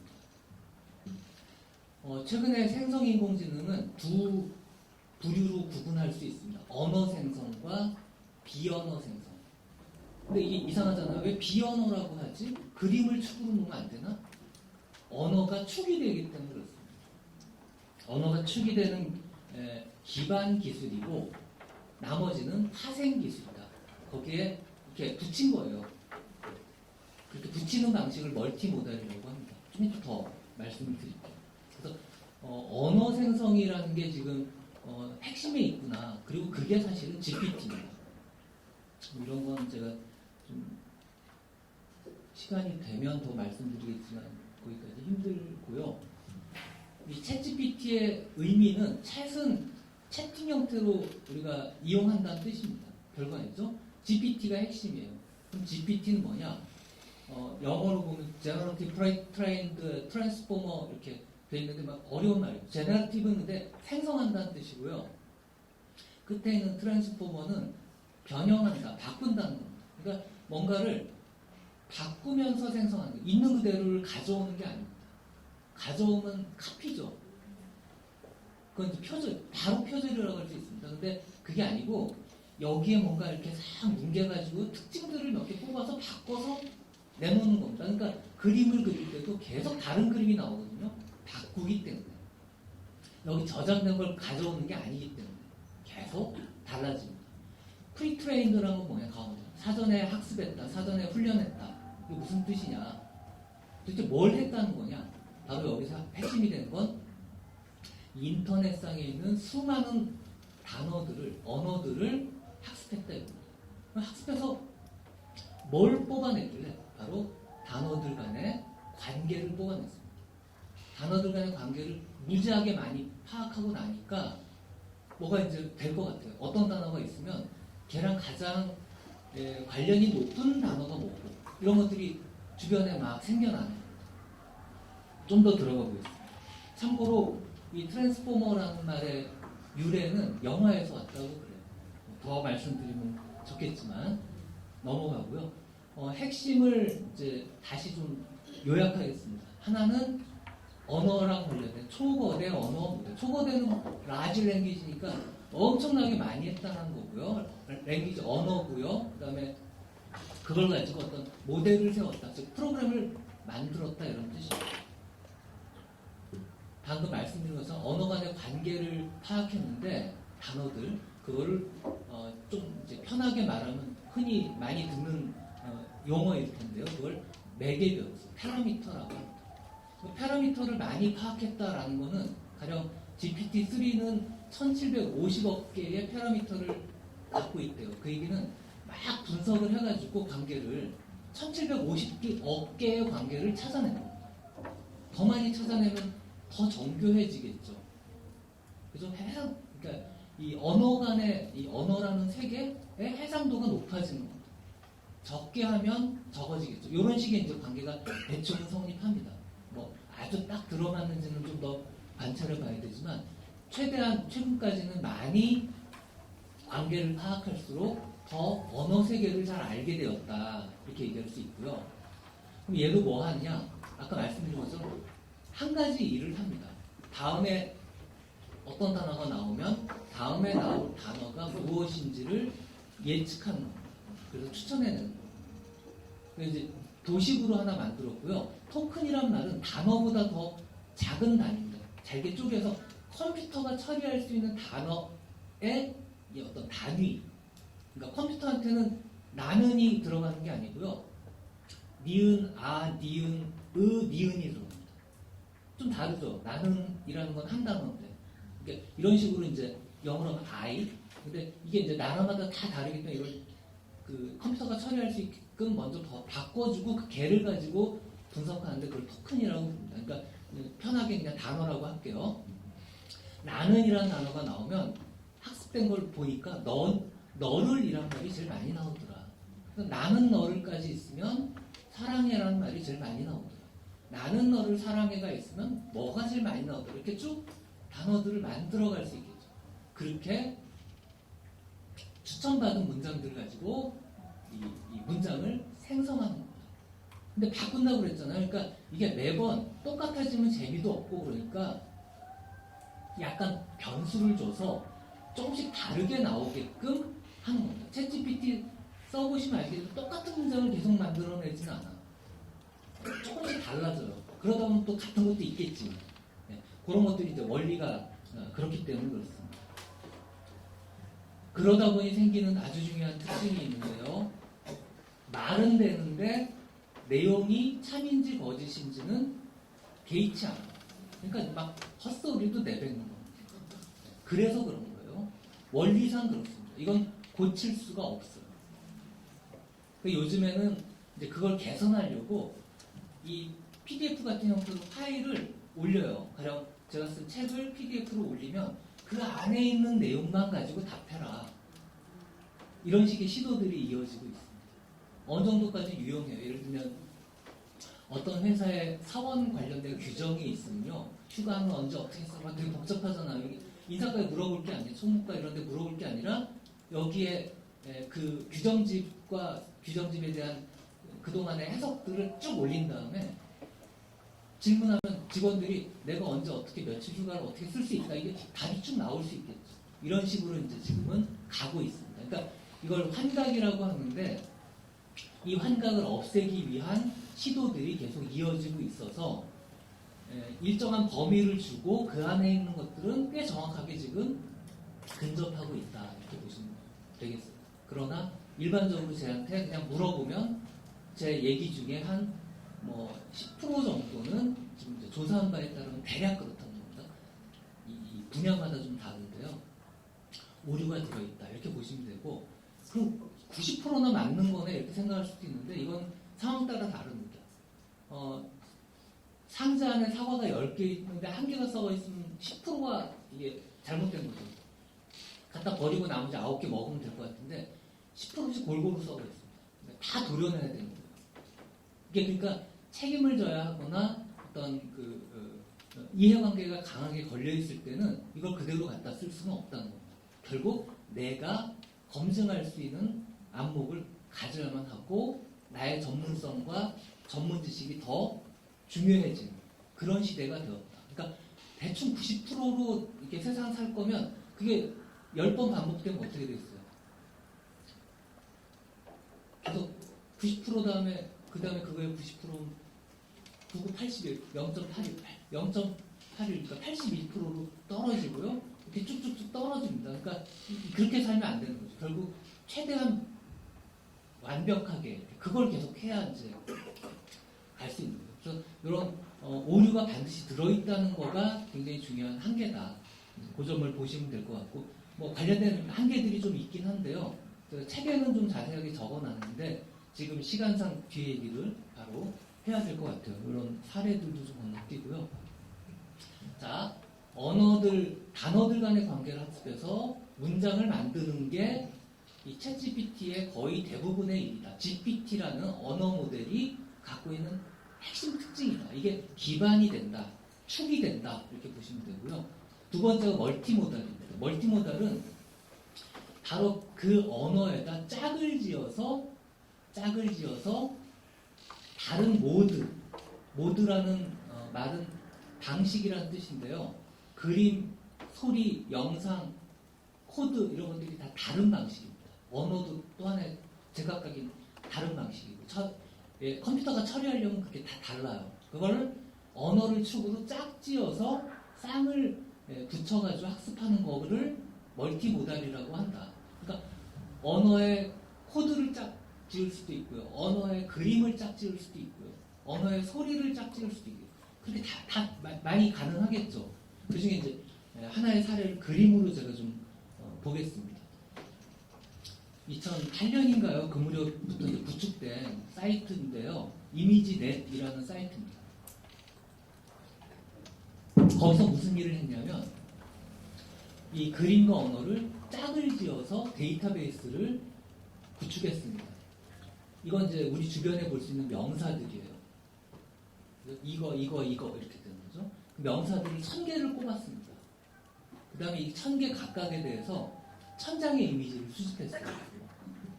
최근에 생성인공지능은 두 부류로 구분할 수 있습니다. 언어 생성과 비언어 생성. 근데 이게 이상하잖아요. 왜 비언어라고 하지? 그림을 축으로 놓으면 안 되나? 언어가 축이 되기 때문에 그렇습니다. 언어가 축이 되는 기반 기술이고 나머지는 파생 기술이다. 거기에 이렇게 붙인 거예요. 그렇게 붙이는 방식을 멀티모달이라고 합니다. 좀 이따 더 말씀을 드릴게요. 그래서 언어 생성이라는 게 지금 핵심에 있구나. 그리고 그게 사실은 GPT입니다. 이런 건 제가 좀 시간이 되면 더 말씀드리겠지만 거기까지 힘들고요. 이 챗GPT의 의미는 챗은 채팅 형태로 우리가 이용한다는 뜻입니다. 별거 아니죠? GPT가 핵심이에요. 그럼 GPT는 뭐냐? 영어로 보면 Generative Trained Transformer 이렇게 돼 있는데 막 어려운 말이에요. Generative는 생성한다는 뜻이고요. 끝에 있는 Transformer는 변형한다, 바꾼다는 겁니다. 그러니까 뭔가를 바꾸면서 생성하는 거예요. 있는 그대로를 가져오는 게 아닙니다. 가져오면 카피죠. 그건 이제 표절, 바로 표절이라고 할 수 있습니다. 근데 그게 아니고 여기에 뭔가 이렇게 싹 뭉개가지고 특징들을 몇 개 뽑아서 바꿔서 내놓는 겁니다. 그러니까 그림을 그릴 때도 계속 다른 그림이 나오거든요. 바꾸기 때문에. 여기 저장된 걸 가져오는 게 아니기 때문에 계속 달라집니다. 프리트레인드라는 건 뭐냐? 사전에 학습했다, 사전에 훈련했다. 이게 무슨 뜻이냐? 도대체 뭘 했다는 거냐? 바로 여기서 핵심이 되는 건 인터넷상에 있는 수많은 단어들을, 언어들을 학습했다 이겁니다. 학습해서 뭘 뽑아냈길래? 바로 단어들 간의 관계를 뽑아냈습니다. 단어들 간의 관계를 무지하게 많이 파악하고 나니까 뭐가 이제 될 것 같아요. 어떤 단어가 있으면 걔랑 가장 관련이 높은 단어가 뭐고 이런 것들이 주변에 막 생겨나는 좀 더 들어가 보겠습니다. 참고로 이 트랜스포머라는 말의 유래는 영화에서 왔다고 그래요. 더 말씀드리면 좋겠지만 넘어가고요. 핵심을 이제 다시 좀 요약하겠습니다. 하나는 언어랑 관련된 초거대 언어 모델. 초거대는 라지 랭귀지니까 엄청나게 많이 했다는 거고요. 랭귀지 언어고요. 그다음에 그걸 가지고 어떤 모델을 세웠다. 즉 프로그램을 만들었다 이런 뜻이에요. 방금 말씀드린 것처럼 언어 간의 관계를 파악했는데 단어들 그거를 좀 이제 편하게 말하면 흔히 많이 듣는 용어일 텐데요. 그걸 매개 변수, 패러미터라고 합니다. 그 패러미터를 많이 파악했다라는 거는 가령 GPT-3는 1750억 개의 패러미터를 갖고 있대요. 그 얘기는 막 분석을 해가지고 관계를 1750억 개의 관계를 찾아내는 겁니다. 더 많이 찾아내면 더 정교해지겠죠. 그래서 그러니까 이 언어 간의 이 언어라는 세계의 해상도가 높아지는 겁니다. 적게 하면 적어지겠죠. 이런 식의 이제 관계가 대충은 성립합니다. 뭐 아주 딱 들어맞는지는 좀 더 관찰해 봐야 되지만 최근까지는 많이 관계를 파악할수록 더 언어 세계를 잘 알게 되었다 이렇게 얘기할 수 있고요. 그럼 얘도 뭐 하냐? 아까 말씀드린 것처럼 한 가지 일을 합니다. 다음에 어떤 단어가 나오면 다음에 나올 단어가 무엇인지를 예측하는 겁니다. 그래서 추천해내는 겁니다. 그래서 이제 도식으로 하나 만들었고요. 토큰이란 말은 단어보다 더 작은 단위입니다. 잘게 쪼개서 컴퓨터가 처리할 수 있는 단어의 이 어떤 단위. 그러니까 컴퓨터한테는 나는이 들어가는 게 아니고요. 니은, 아, 니은, 니은이 들어갑니다. 좀 다르죠. 나는이라는 건 한 단어인데. 그러니까 이런 식으로 이제 영어로 하면 I. 근데 이게 이제 나라마다 다 다르기 때문에 이걸 그 컴퓨터가 처리할 수 있게끔 먼저 더 바꿔주고 그 개를 가지고 분석하는데 그걸 토큰이라고 부릅니다. 그러니까 편하게 그냥 단어라고 할게요. 나는이라는 단어가 나오면 학습된 걸 보니까 너를 이란 말이 제일 많이 나오더라. 나는 너를까지 있으면 사랑해라는 말이 제일 많이 나오더라. 나는 너를 사랑해가 있으면 뭐가 제일 많이 나오더라. 이렇게 쭉 단어들을 만들어갈 수 있겠죠. 그렇게 추천받은 문장들을 가지고 이 문장을 생성하는 겁니다. 근데 바꾼다고 그랬잖아요. 그러니까 이게 매번 똑같아지면 재미도 없고 그러니까 약간 변수를 줘서 조금씩 다르게 나오게끔 하는 겁니다. 챗GPT 써보시면 알겠지만 똑같은 문장을 계속 만들어내지는 않아요. 조금씩 달라져요. 그러다 보면 또 같은 것도 있겠지. 네, 그런 것들이 이제 원리가 그렇기 때문에 그렇습니다. 그러다 보니 생기는 아주 중요한 특징이 있는데요. 말은 되는데 내용이 참인지 거짓인지는 개의치 않아요. 그러니까 막 헛소리도 내뱉는 겁니다. 그래서 그런 거예요. 원리상 그렇습니다. 이건 고칠 수가 없어요. 요즘에는 이제 그걸 개선하려고 이 PDF 같은 형태로 파일을 올려요. 가령 제가 쓴 책을 PDF로 올리면 그 안에 있는 내용만 가지고 답해라. 이런 식의 시도들이 이어지고 있습니다. 어느 정도까지 유용해요. 예를 들면 어떤 회사에 사원 관련된 규정이 있으면요. 휴가는 언제 어떻게 써? 막 되게 복잡하잖아요. 여기 인사과에 물어볼 게 아니에요. 총무과 이런 데 물어볼 게 아니라 여기에 그 규정집에 대한 그동안의 해석들을 쭉 올린 다음에 질문하면 직원들이 내가 언제 어떻게 며칠 휴가를 어떻게 쓸 수 있다. 이게 답이 쭉 나올 수 있겠죠. 이런 식으로 이제 지금은 가고 있습니다. 그러니까 이걸 환각이라고 하는데 이 환각을 없애기 위한 시도들이 계속 이어지고 있어서 일정한 범위를 주고 그 안에 있는 것들은 꽤 정확하게 지금 근접하고 있다 이렇게 보시면 되겠습니다. 그러나 일반적으로 저한테 그냥 물어보면 제 얘기 중에 한 뭐 10% 정도는 지금 이제 조사한 바에 따르면 대략 그렇다는 겁니다. 이 분야마다 좀 다른데요. 오류가 들어있다 이렇게 보시면 되고 그럼 90%나 맞는 거네 이렇게 생각할 수도 있는데 이건 상황 따라 다릅니다. 상자 안에 사과가 10개 있는데 한 개가 썩어 있으면 10%가 이게 잘못된 거죠. 갖다 버리고 나머지 9개 먹으면 될 것 같은데 10%씩 골고루 썩어 있습니다. 다 도려내야 되는 거예요. 이게 그러니까 책임을 져야 하거나 어떤 이해관계가 강하게 걸려 있을 때는 이걸 그대로 갖다 쓸 수는 없다는 겁니다. 결국 내가 검증할 수 있는 안목을 가져야만 하고 나의 전문성과 전문 지식이 더 중요해지는 그런 시대가 되었다. 그러니까 대충 90%로 이렇게 세상 살 거면 그게 10번 반복되면 어떻게 되겠어요? 계속 90% 다음에 그 다음에 그거에 90%는 9, 81, 0.81, 0.81, 그러니까 81%로 떨어지고요. 이렇게 쭉쭉쭉 떨어집니다. 그러니까 그렇게 살면 안 되는 거죠. 결국 최대한 완벽하게 그걸 계속 해야 이제 갈 수 있는 거예요. 그래서 이런 오류가 반드시 들어있다는 거가 굉장히 중요한 한계다. 그 점을 보시면 될 것 같고 뭐 관련된 한계들이 좀 있긴 한데요. 책에는 좀 자세하게 적어놨는데 지금 시간상 뒤에 얘기를 바로 해야 될 것 같아요. 이런 사례들도 좀 건너뛰고요. 자, 단어들 간의 관계를 학습해서 문장을 만드는 게 이 챗GPT의 거의 대부분의 일이다. GPT라는 언어 모델이 갖고 있는 핵심 특징이다. 이게 기반이 된다. 축이 된다. 이렇게 보시면 되고요. 두 번째가 멀티모달입니다. 멀티모달은 바로 그 언어에다 짝을 지어서 다른 모드라는 말은 방식이라는 뜻인데요. 그림, 소리, 영상, 코드 이런 것들이 다 다른 방식입니다. 언어도 또 하나의 제각각인 다른 방식이고 컴퓨터가 처리하려면 그게 다 달라요. 그거를 언어를 축으로 짝지어서 쌍을 붙여가지고 학습하는 거를 멀티모달이라고 한다. 그러니까 언어의 코드를 짝 지을 수도 있고요. 언어의 그림을 짝 지을 수도 있고요. 언어의 소리를 짝 지을 수도 있고요. 그렇게 다 많이 가능하겠죠. 그 중에 이제 하나의 사례를 그림으로 제가 좀 보겠습니다. 2008년인가요? 그 무렵부터 이제 구축된 사이트인데요. 이미지넷이라는 사이트입니다. 거기서 무슨 일을 했냐면 이 그림과 언어를 짝을 지어서 데이터베이스를 구축했습니다. 이건 이제 우리 주변에 볼 수 있는 명사들이에요. 이거 이렇게 되는 거죠. 그 명사들을 1000개를 꼽았습니다. 그 다음에 이 1000개 각각에 대해서 1000장의 이미지를 수집했어요.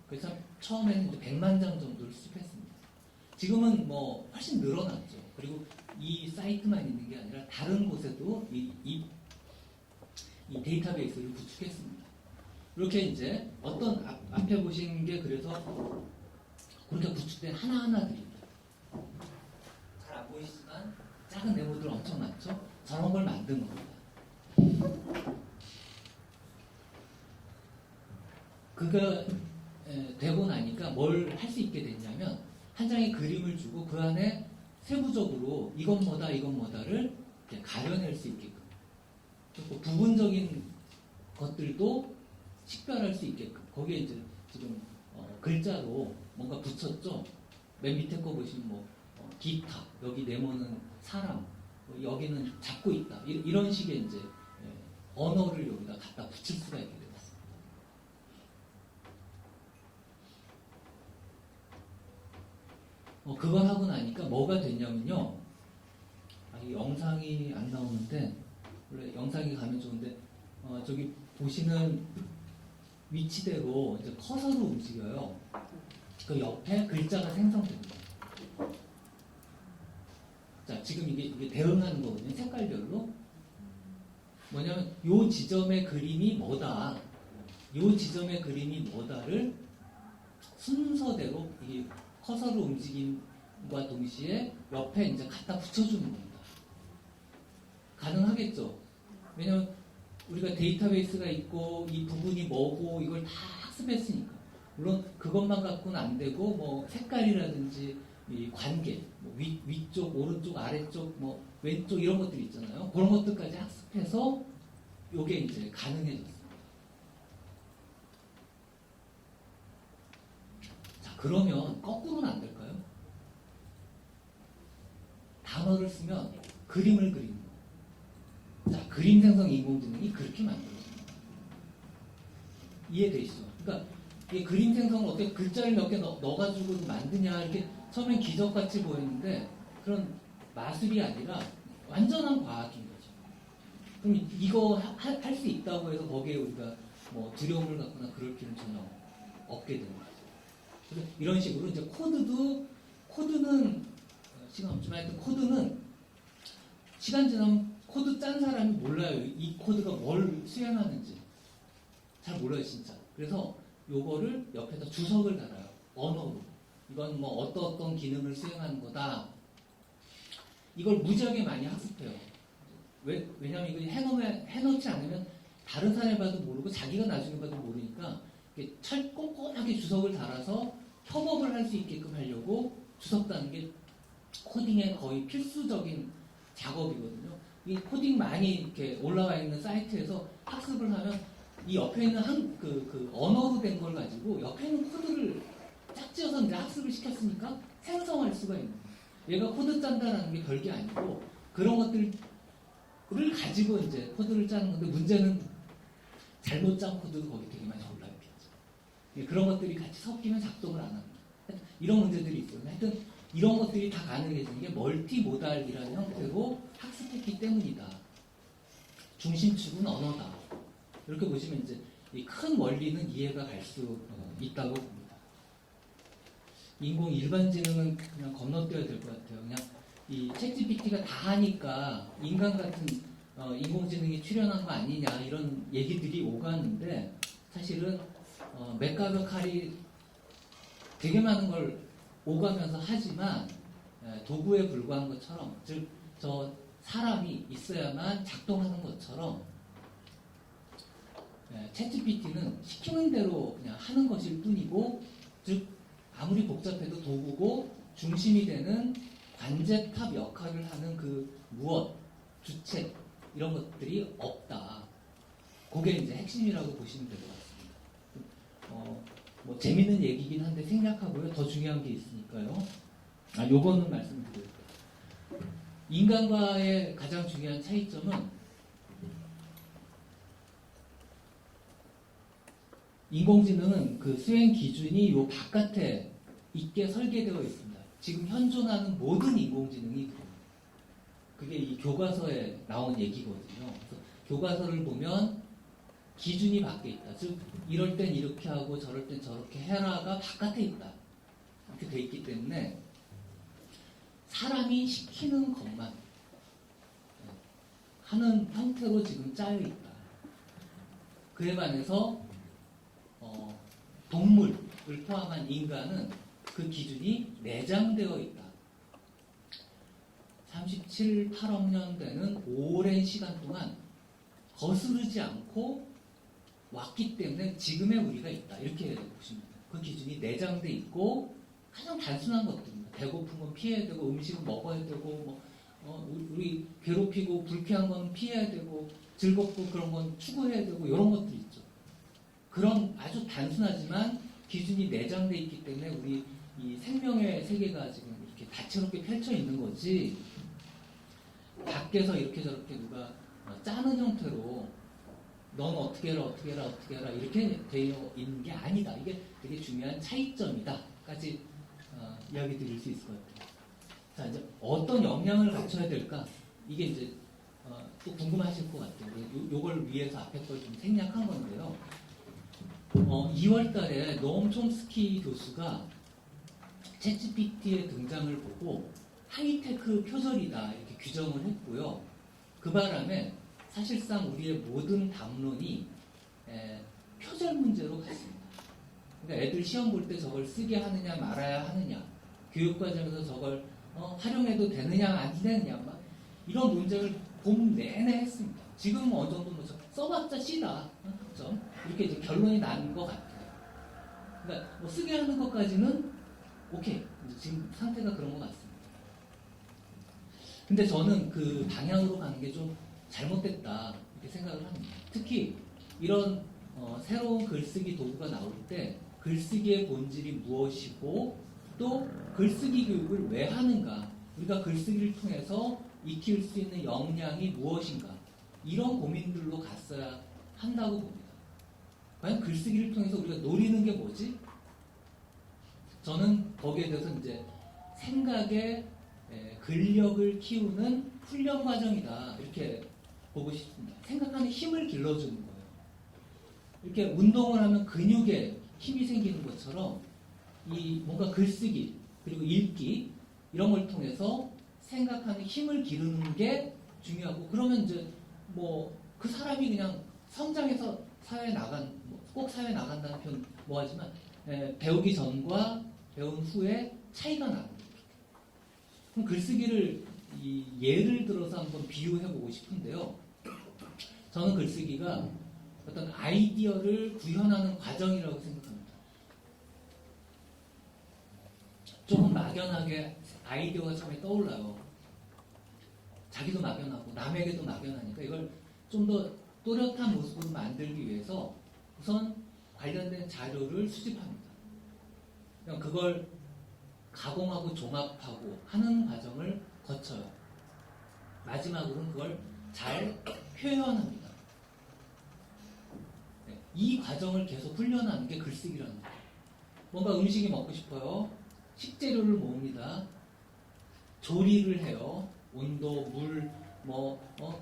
그래서 처음에는 이제 100만 장 정도를 수집했습니다. 지금은 뭐 훨씬 늘어났죠. 그리고 이 사이트만 있는 게 아니라 다른 곳에도 이 데이터베이스를 구축했습니다. 이렇게 이제 어떤 앞에 보신 게 그래서 그렇게 구축된 하나하나들입니다. 잘 안 보이시지만 작은 네모들 엄청 많죠? 저런 걸 만든 겁니다. 그가 되고 나니까 뭘 할 수 있게 됐냐면 한 장의 그림을 주고 그 안에 세부적으로 이건 뭐다를 이렇게 가려낼 수 있게끔 또 부분적인 것들도 식별할 수 있게끔 거기에 이제 지금 글자로 뭔가 붙였죠. 맨 밑에 거 보시면 뭐 기타, 여기 네모는 사람, 여기는 잡고 있다. 이런 식의 이제 언어를 여기다 갖다 붙일 수가 있게 됩니다. 그걸 하고 나니까 뭐가 됐냐면요. 이 영상이 안 나오는데 원래 영상이 가면 좋은데 저기 보시는 위치대로 이제 커서로 움직여요. 그 옆에 글자가 생성됩니다. 자, 지금 이게 대응하는 거거든요. 색깔별로. 뭐냐면 요 지점의 그림이 뭐다. 요 지점의 그림이 뭐다를 순서대로 이 커서로 움직임과 동시에 옆에 이제 갖다 붙여주는 겁니다. 가능하겠죠? 왜냐면 우리가 데이터베이스가 있고 이 부분이 뭐고 이걸 다 학습했으니까. 물론 그것만 갖고는 안 되고 뭐 색깔이라든지 이 관계, 뭐 위쪽, 오른쪽, 아래쪽, 뭐 왼쪽 이런 것들 있잖아요. 그런 것들까지 학습해서 요게 이제 가능해졌습니다. 자, 그러면 거꾸로는 안 될까요? 단어를 쓰면 그림을 그리는 거. 자, 그림 생성 인공지능이 그렇게 만들어집니다. 이해되시죠? 그러니까 이 그림 생성을 어떻게 글자를 몇 개 넣어가지고 만드냐 이렇게 처음엔 기적같이 보였는데 그런 마술이 아니라 완전한 과학인 거죠. 그럼 이거 할 수 있다고 해서 거기에 우리가 뭐 두려움을 갖거나 그럴 필요는 전혀 없게 되는 거죠. 그래서 이런 식으로 이제 코드는 시간 없지만 하여튼 코드는 시간 지나면 코드 짠 사람이 몰라요. 이 코드가 뭘 수행하는지 잘 몰라요 진짜. 그래서 요거를 옆에다 주석을 달아요. 언어로. 이건 뭐 어떤 기능을 수행하는 거다. 이걸 무지하게 많이 학습해요. 왜냐면 이거 해놓지 않으면 다른 사람이 봐도 모르고 자기가 나중에 봐도 모르니까 꼼꼼하게 주석을 달아서 협업을 할 수 있게끔 하려고 주석 다는 게 코딩의 거의 필수적인 작업이거든요. 이 코딩 많이 이렇게 올라와 있는 사이트에서 학습을 하면 이 옆에 있는 그 언어로 된 걸 가지고 옆에 있는 코드를 짝지어서 이제 학습을 시켰으니까 생성할 수가 있는 거예요. 얘가 코드 짠다라는 게 별게 아니고 그런 것들을 가지고 이제 코드를 짜는 건데 문제는 잘못 짠 코드도 거기 되게 많이 올라요. 그런 것들이 같이 섞이면 작동을 안 합니다. 이런 문제들이 있어요. 하여튼 이런 것들이 다 가능해지는 게 멀티모달이라는 형태로 학습했기 때문이다. 중심축은 언어다. 이렇게 보시면 이제 이 큰 원리는 이해가 갈 수 있다고 봅니다. 인공 일반지능은 그냥 건너뛰어야 될 것 같아요. 그냥 이 챗GPT가 다 하니까 인간 같은 인공지능이 출현한 거 아니냐 이런 얘기들이 오가는데 사실은 맥가과 칼이 되게 많은 걸 오가면서 하지만 도구에 불과한 것처럼 즉 저 사람이 있어야만 작동하는 것처럼 챗GPT는 시키는 대로 그냥 하는 것일 뿐이고 즉 아무리 복잡해도 도구고 중심이 되는 관제탑 역할을 하는 그 무엇, 주체 이런 것들이 없다. 그게 이제 핵심이라고 보시면 될 것 같습니다. 뭐 재밌는 얘기긴 한데 생략하고요. 더 중요한 게 있으니까요. 요거는 말씀드릴게요. 인간과의 가장 중요한 차이점은 인공지능은 그 수행 기준이 요 바깥에 있게 설계되어 있습니다. 지금 현존하는 모든 인공지능이 그래요. 그게 이 교과서에 나온 얘기거든요. 그래서 교과서를 보면 기준이 밖에 있다. 즉 이럴 땐 이렇게 하고 저럴 땐 저렇게 해라가 바깥에 있다. 이렇게 돼 있기 때문에 사람이 시키는 것만 하는 형태로 지금 짜여 있다. 그에 반해서 동물을 포함한 인간은 그 기준이 내장되어 있다. 37, 8억 년 되는 오랜 시간 동안 거스르지 않고 왔기 때문에 지금의 우리가 있다. 이렇게 보시면 돼요. 그 기준이 내장돼 있고 가장 단순한 것들입니다. 배고픈 건 피해야 되고 음식은 먹어야 되고 우리 괴롭히고 불쾌한 건 피해야 되고 즐겁고 그런 건 추구해야 되고 이런 것들이 있죠. 그런 아주 단순하지만 기준이 내장돼 있기 때문에 우리 이 생명의 세계가 지금 이렇게 다채롭게 펼쳐 있는 거지 밖에서 이렇게 저렇게 누가 짜는 형태로 넌 어떻게 해라 어떻게 해라 어떻게 해라 이렇게 되어 있는 게 아니다. 이게 되게 중요한 차이점이다까지 이야기 드릴 수 있을 것 같아요. 자, 이제 어떤 역량을 갖춰야 될까? 이게 이제 또 궁금하실 것 같아요. 요걸 위해서 앞에 걸 좀 생략한 건데요. 2월 달에 노엄 촘스키 교수가 챗GPT의 등장을 보고 하이테크 표절이다 이렇게 규정을 했고요. 그 바람에 사실상 우리의 모든 담론이 표절 문제로 갔습니다. 그러니까 애들 시험 볼 때 저걸 쓰게 하느냐 말아야 하느냐, 교육과정에서 저걸 활용해도 되느냐 안 되느냐 막 이런 논쟁을 봄 내내 했습니다. 지금 어느 정도 뭐 써봤자 C다 점 이렇게 이제 결론이 난 것 같아요. 그러니까 뭐 쓰게 하는 것까지는 오케이 지금 상태가 그런 것 같습니다. 근데 저는 그 방향으로 가는 게 좀 잘못됐다 이렇게 생각을 합니다. 특히 이런 새로운 글쓰기 도구가 나올 때 글쓰기의 본질이 무엇이고 또 글쓰기 교육을 왜 하는가, 우리가 글쓰기를 통해서 익힐 수 있는 역량이 무엇인가 이런 고민들로 갔어야 한다고 봅니다. 과연 글쓰기를 통해서 우리가 노리는 게 뭐지? 저는 거기에 대해서 이제 생각의 근력을 키우는 훈련 과정이다 이렇게 보고 싶습니다. 생각하는 힘을 길러주는 거예요. 이렇게 운동을 하면 근육에 힘이 생기는 것처럼 이 뭔가 글쓰기 그리고 읽기 이런 걸 통해서 생각하는 힘을 기르는 게 중요하고 그러면 이제 뭐 그 사람이 그냥 성장해서 사회에 꼭 사회에 나간다는 표현 뭐하지만 배우기 전과 배운 후에 차이가 나는 거죠. 그럼 글쓰기를 예를 들어서 한번 비유해보고 싶은데요. 저는 글쓰기가 어떤 아이디어를 구현하는 과정이라고 생각합니다. 조금 막연하게 아이디어가 처음에 떠올라요. 자기도 막연하고 남에게도 막연하니까 이걸 좀 더 또렷한 모습으로 만들기 위해서 우선 관련된 자료를 수집합니다. 그럼 그걸 가공하고 종합하고 하는 과정을 거쳐요. 마지막으로는 그걸 잘 표현합니다. 네, 이 과정을 계속 훈련하는 게 글쓰기라는 거예요. 뭔가 음식이 먹고 싶어요. 식재료를 모읍니다. 조리를 해요. 온도, 물,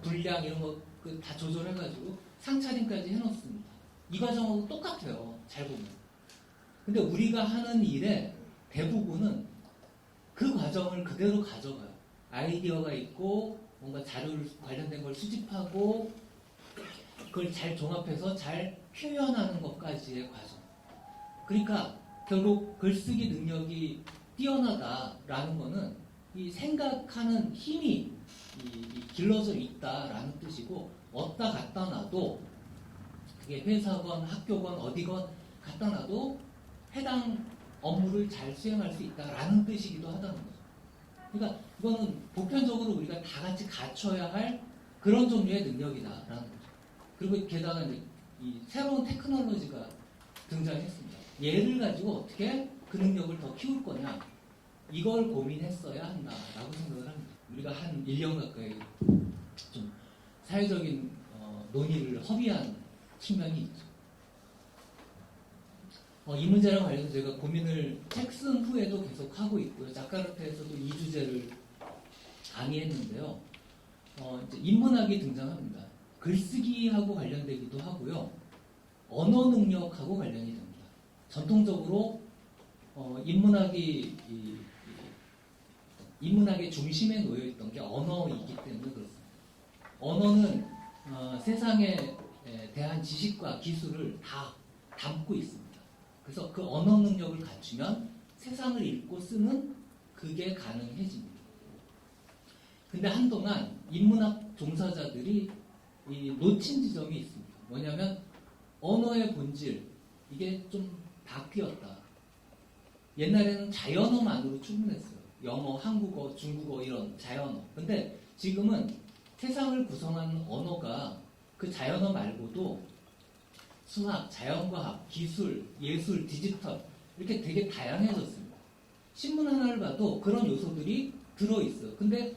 분량 이런 거 다 조절해가지고 상차림까지 해놓습니다. 이 과정하고 똑같아요. 잘 보면. 근데 우리가 하는 일의 대부분은 그 과정을 그대로 가져가요. 아이디어가 있고 뭔가 자료를 관련된 걸 수집하고 그걸 잘 종합해서 잘 표현하는 것까지의 과정. 그러니까 결국 글쓰기 능력이 뛰어나다라는 거는 이 생각하는 힘이 길러져 있다라는 뜻이고 어디다 갖다 놔도 그게 회사건 학교건 어디건 갖다 놔도 해당 업무를 잘 수행할 수 있다라는 뜻이기도 하다는 거죠. 그러니까 이거는 보편적으로 우리가 다 같이 갖춰야 할 그런 종류의 능력이다라는 거죠. 그리고 게다가 이제 이 새로운 테크놀로지가 등장했습니다. 얘를 가지고 어떻게 그 능력을 더 키울 거냐 이걸 고민했어야 한다라고 생각을 합니다. 우리가 한 1년 가까이 좀 사회적인 논의를 허비한 측면이 있죠. 이 문제랑 관련해서 제가 고민을 책 쓴 후에도 계속 하고 있고요. 자카르타에서도 이 주제를 강의했는데요. 이제 인문학이 등장합니다. 글쓰기하고 관련되기도 하고요. 언어 능력하고 관련이 됩니다. 전통적으로 인문학의 중심에 놓여있던 게 언어이기 때문에 그렇습니다. 언어는 세상에 대한 지식과 기술을 다 담고 있습니다. 그래서 그 언어 능력을 갖추면 세상을 읽고 쓰는 그게 가능해집니다. 근데 한동안 인문학 종사자들이 놓친 지점이 있습니다. 뭐냐면 언어의 본질, 이게 좀 바뀌었다. 옛날에는 자연어만으로 충분했어요. 영어, 한국어, 중국어 이런 자연어. 근데 지금은 세상을 구성하는 언어가 그 자연어 말고도 수학, 자연과학, 기술, 예술, 디지털 이렇게 되게 다양해졌습니다. 신문 하나를 봐도 그런 요소들이 들어있어요. 근데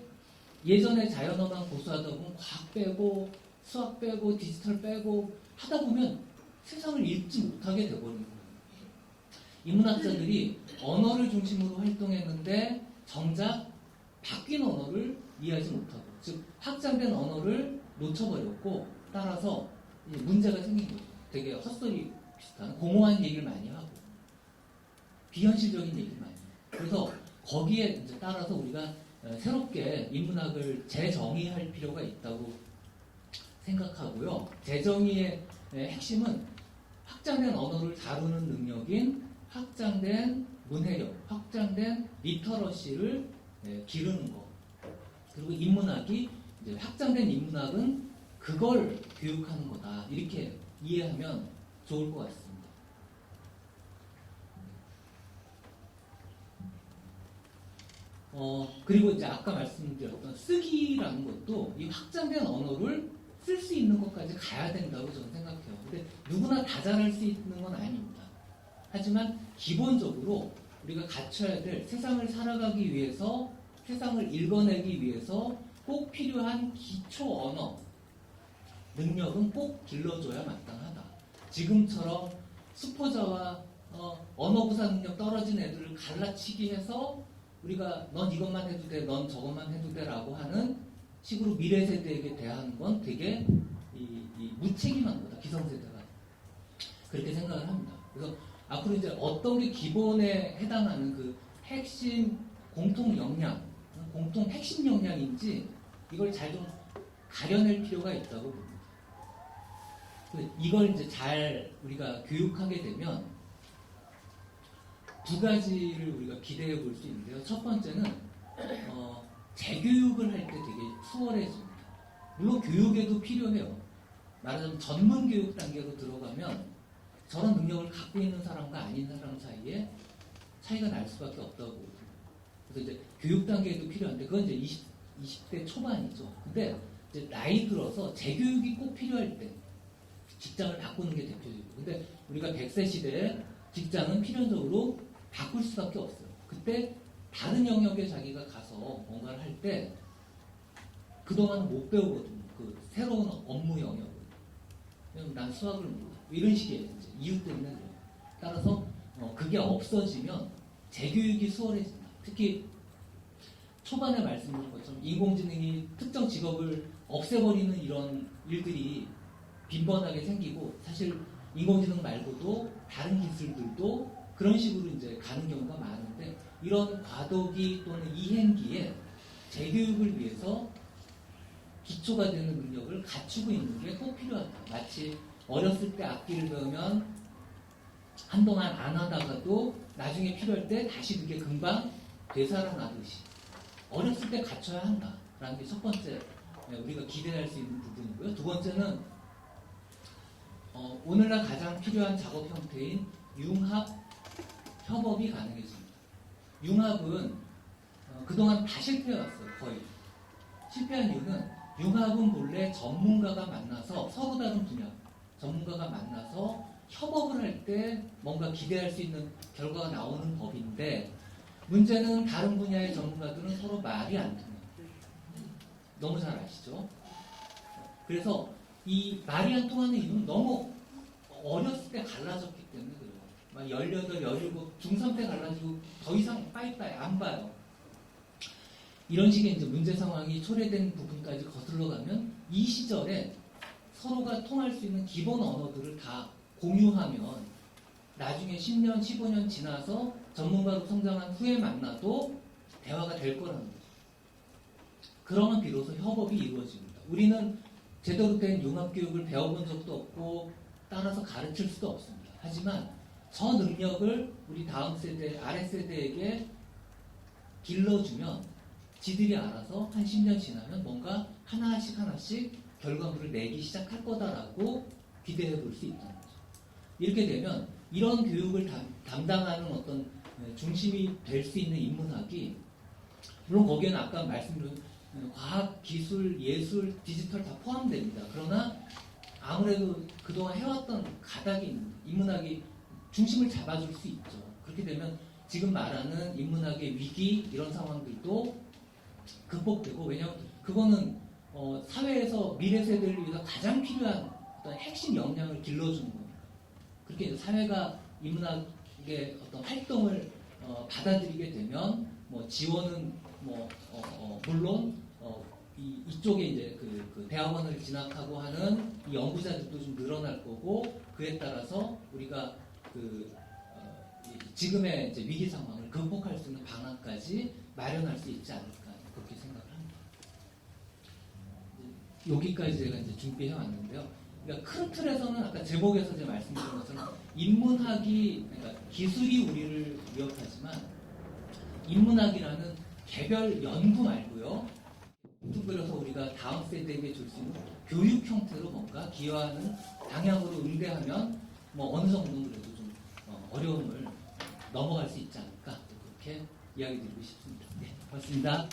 예전에 자연어만 고수하다 보면 과학 빼고 수학 빼고 디지털 빼고 하다 보면 세상을 읽지 못하게 돼버리는 거예요. 인문학자들이 언어를 중심으로 활동했는데 정작 바뀐 언어를 이해하지 못하고 즉 확장된 언어를 놓쳐버렸고 따라서 문제가 생긴 거죠. 되게 헛소리 비슷한 공허한 얘기를 많이 하고 비현실적인 얘기를 많이 해요. 그래서 거기에 이제 따라서 우리가 새롭게 인문학을 재정의할 필요가 있다고 생각하고요. 재정의의 핵심은 확장된 언어를 다루는 능력인 확장된 문해력, 확장된 리터러시를 기르는 거. 그리고 인문학이 이제 확장된 인문학은 그걸 교육하는 거다. 이렇게 이해하면 좋을 것 같습니다. 그리고 이제 아까 말씀드렸던 쓰기라는 것도 이 확장된 언어를 쓸 수 있는 것까지 가야 된다고 저는 생각해요. 근데 누구나 다 잘할 수 있는 건 아닙니다. 하지만 기본적으로 우리가 갖춰야 될 세상을 살아가기 위해서 세상을 읽어내기 위해서 꼭 필요한 기초 언어 능력은 꼭 길러줘야 마땅하다. 지금처럼 수포자와 언어구사 능력 떨어진 애들을 갈라치기 해서 우리가 넌 이것만 해도 돼, 넌 저것만 해도 돼 라고 하는 식으로 미래 세대에게 대하는 건 되게 무책임한 거다. 기성세대가. 그렇게 생각을 합니다. 그래서 앞으로 이제 어떤 게 기본에 해당하는 그 핵심 공통 역량, 공통 핵심 역량인지 이걸 잘 좀 가려낼 필요가 있다고 봅니다. 이걸 이제 잘 우리가 교육하게 되면 두 가지를 우리가 기대해 볼 수 있는데요. 첫 번째는 재교육을 할 때 되게 수월해집니다. 물론 교육에도 필요해요. 말하자면 전문 교육 단계로 들어가면 저런 능력을 갖고 있는 사람과 아닌 사람 사이에 차이가 날 수밖에 없다고 보거든요. 그래서 이제 교육 단계에도 필요한데 그건 이제 20대 초반이죠. 근데 이제 나이 들어서 재교육이 꼭 필요할 때 직장을 바꾸는 게 대표적이고, 근데 우리가 100세 시대에 직장은 필연적으로 바꿀 수밖에 없어요. 그때 다른 영역에 자기가 가서 뭔가를 할 때 그동안 못 배우거든요. 그 새로운 업무 영역을. 왜냐면 난 수학을 몰라. 이런 식의 이제 이유 때문에 그래요. 따라서 그게 없어지면 재교육이 수월해진다. 특히 초반에 말씀드린 것처럼 인공지능이 특정 직업을 없애버리는 이런 일들이 빈번하게 생기고, 사실 인공지능 말고도 다른 기술들도 그런 식으로 이제 가는 경우가 많은데, 이런 과도기 또는 이행기에 재교육을 위해서 기초가 되는 능력을 갖추고 있는 게 꼭 필요하다. 마치 어렸을 때 악기를 배우면 한동안 안 하다가도 나중에 필요할 때 다시 그게 금방 되살아나듯이 어렸을 때 갖춰야 한다라는 게 첫 번째 우리가 기대할 수 있는 부분이고요. 두 번째는 오늘날 가장 필요한 작업 형태인 융합 협업이 가능해집니다. 융합은 그동안 다 실패해왔어요. 거의. 실패한 이유는 융합은 본래 전문가가 만나서 서로 다른 분야 전문가가 만나서 협업을 할 때 뭔가 기대할 수 있는 결과가 나오는 법인데, 문제는 다른 분야의 전문가들은 서로 말이 안 통해요. 너무 잘 아시죠? 그래서 이 말이 안 통하는 이유는 너무 어렸을 때 갈라졌기 때문에 그래요. 막 18, 17, 중3 때 갈라지고 더 이상 빠이빠이 안 봐요. 이런 식의 이제 문제 상황이 초래된 부분까지 거슬러 가면 이 시절에 서로가 통할 수 있는 기본 언어들을 다 공유하면 나중에 10년, 15년 지나서 전문가로 성장한 후에 만나도 대화가 될 거라는 거죠. 그러면 비로소 협업이 이루어집니다. 우리는 제대로 된 융합교육을 배워본 적도 없고 따라서 가르칠 수도 없습니다. 하지만 저 능력을 우리 다음 세대, 아랫세대에게 길러주면 지들이 알아서 한 10년 지나면 뭔가 하나씩 결과물을 내기 시작할 거다라고 기대해 볼 수 있다는 거죠. 이렇게 되면 이런 교육을 담당하는 어떤 중심이 될 수 있는 인문학이, 물론 거기에는 아까 말씀드린 과학, 기술, 예술, 디지털 다 포함됩니다. 그러나 아무래도 그동안 해왔던 가닥이 인문학이 중심을 잡아줄 수 있죠. 그렇게 되면 지금 말하는 인문학의 위기 이런 상황들도 극복되고, 왜냐하면 그거는 사회에서 미래 세대를 위해서 가장 필요한 어떤 핵심 역량을 길러주는 겁니다. 그렇게 사회가 인문학의 어떤 활동을 받아들이게 되면 뭐 지원은 물론 이쪽에 이제 그 대학원을 진학하고 하는 이 연구자들도 좀 늘어날 거고, 그에 따라서 우리가 지금의 이제 위기 상황을 극복할 수 있는 방안까지 마련할 수 있지 않을까, 그렇게 생각을 합니다. 여기까지 제가 이제 준비해 왔는데요. 그러니까 큰 틀에서는 아까 제목에서 제가 말씀드린 것처럼 인문학이, 그러니까 기술이 우리를 위협하지만 인문학이라는 개별 연구 말고요, 특별해서 우리가 다음 세대에게 줄 수 있는 교육 형태로 뭔가 기여하는 방향으로 응대하면 뭐 어느 정도 그래도 좀 어려움을 넘어갈 수 있지 않을까, 그렇게 이야기 드리고 싶습니다. 네, 고맙습니다.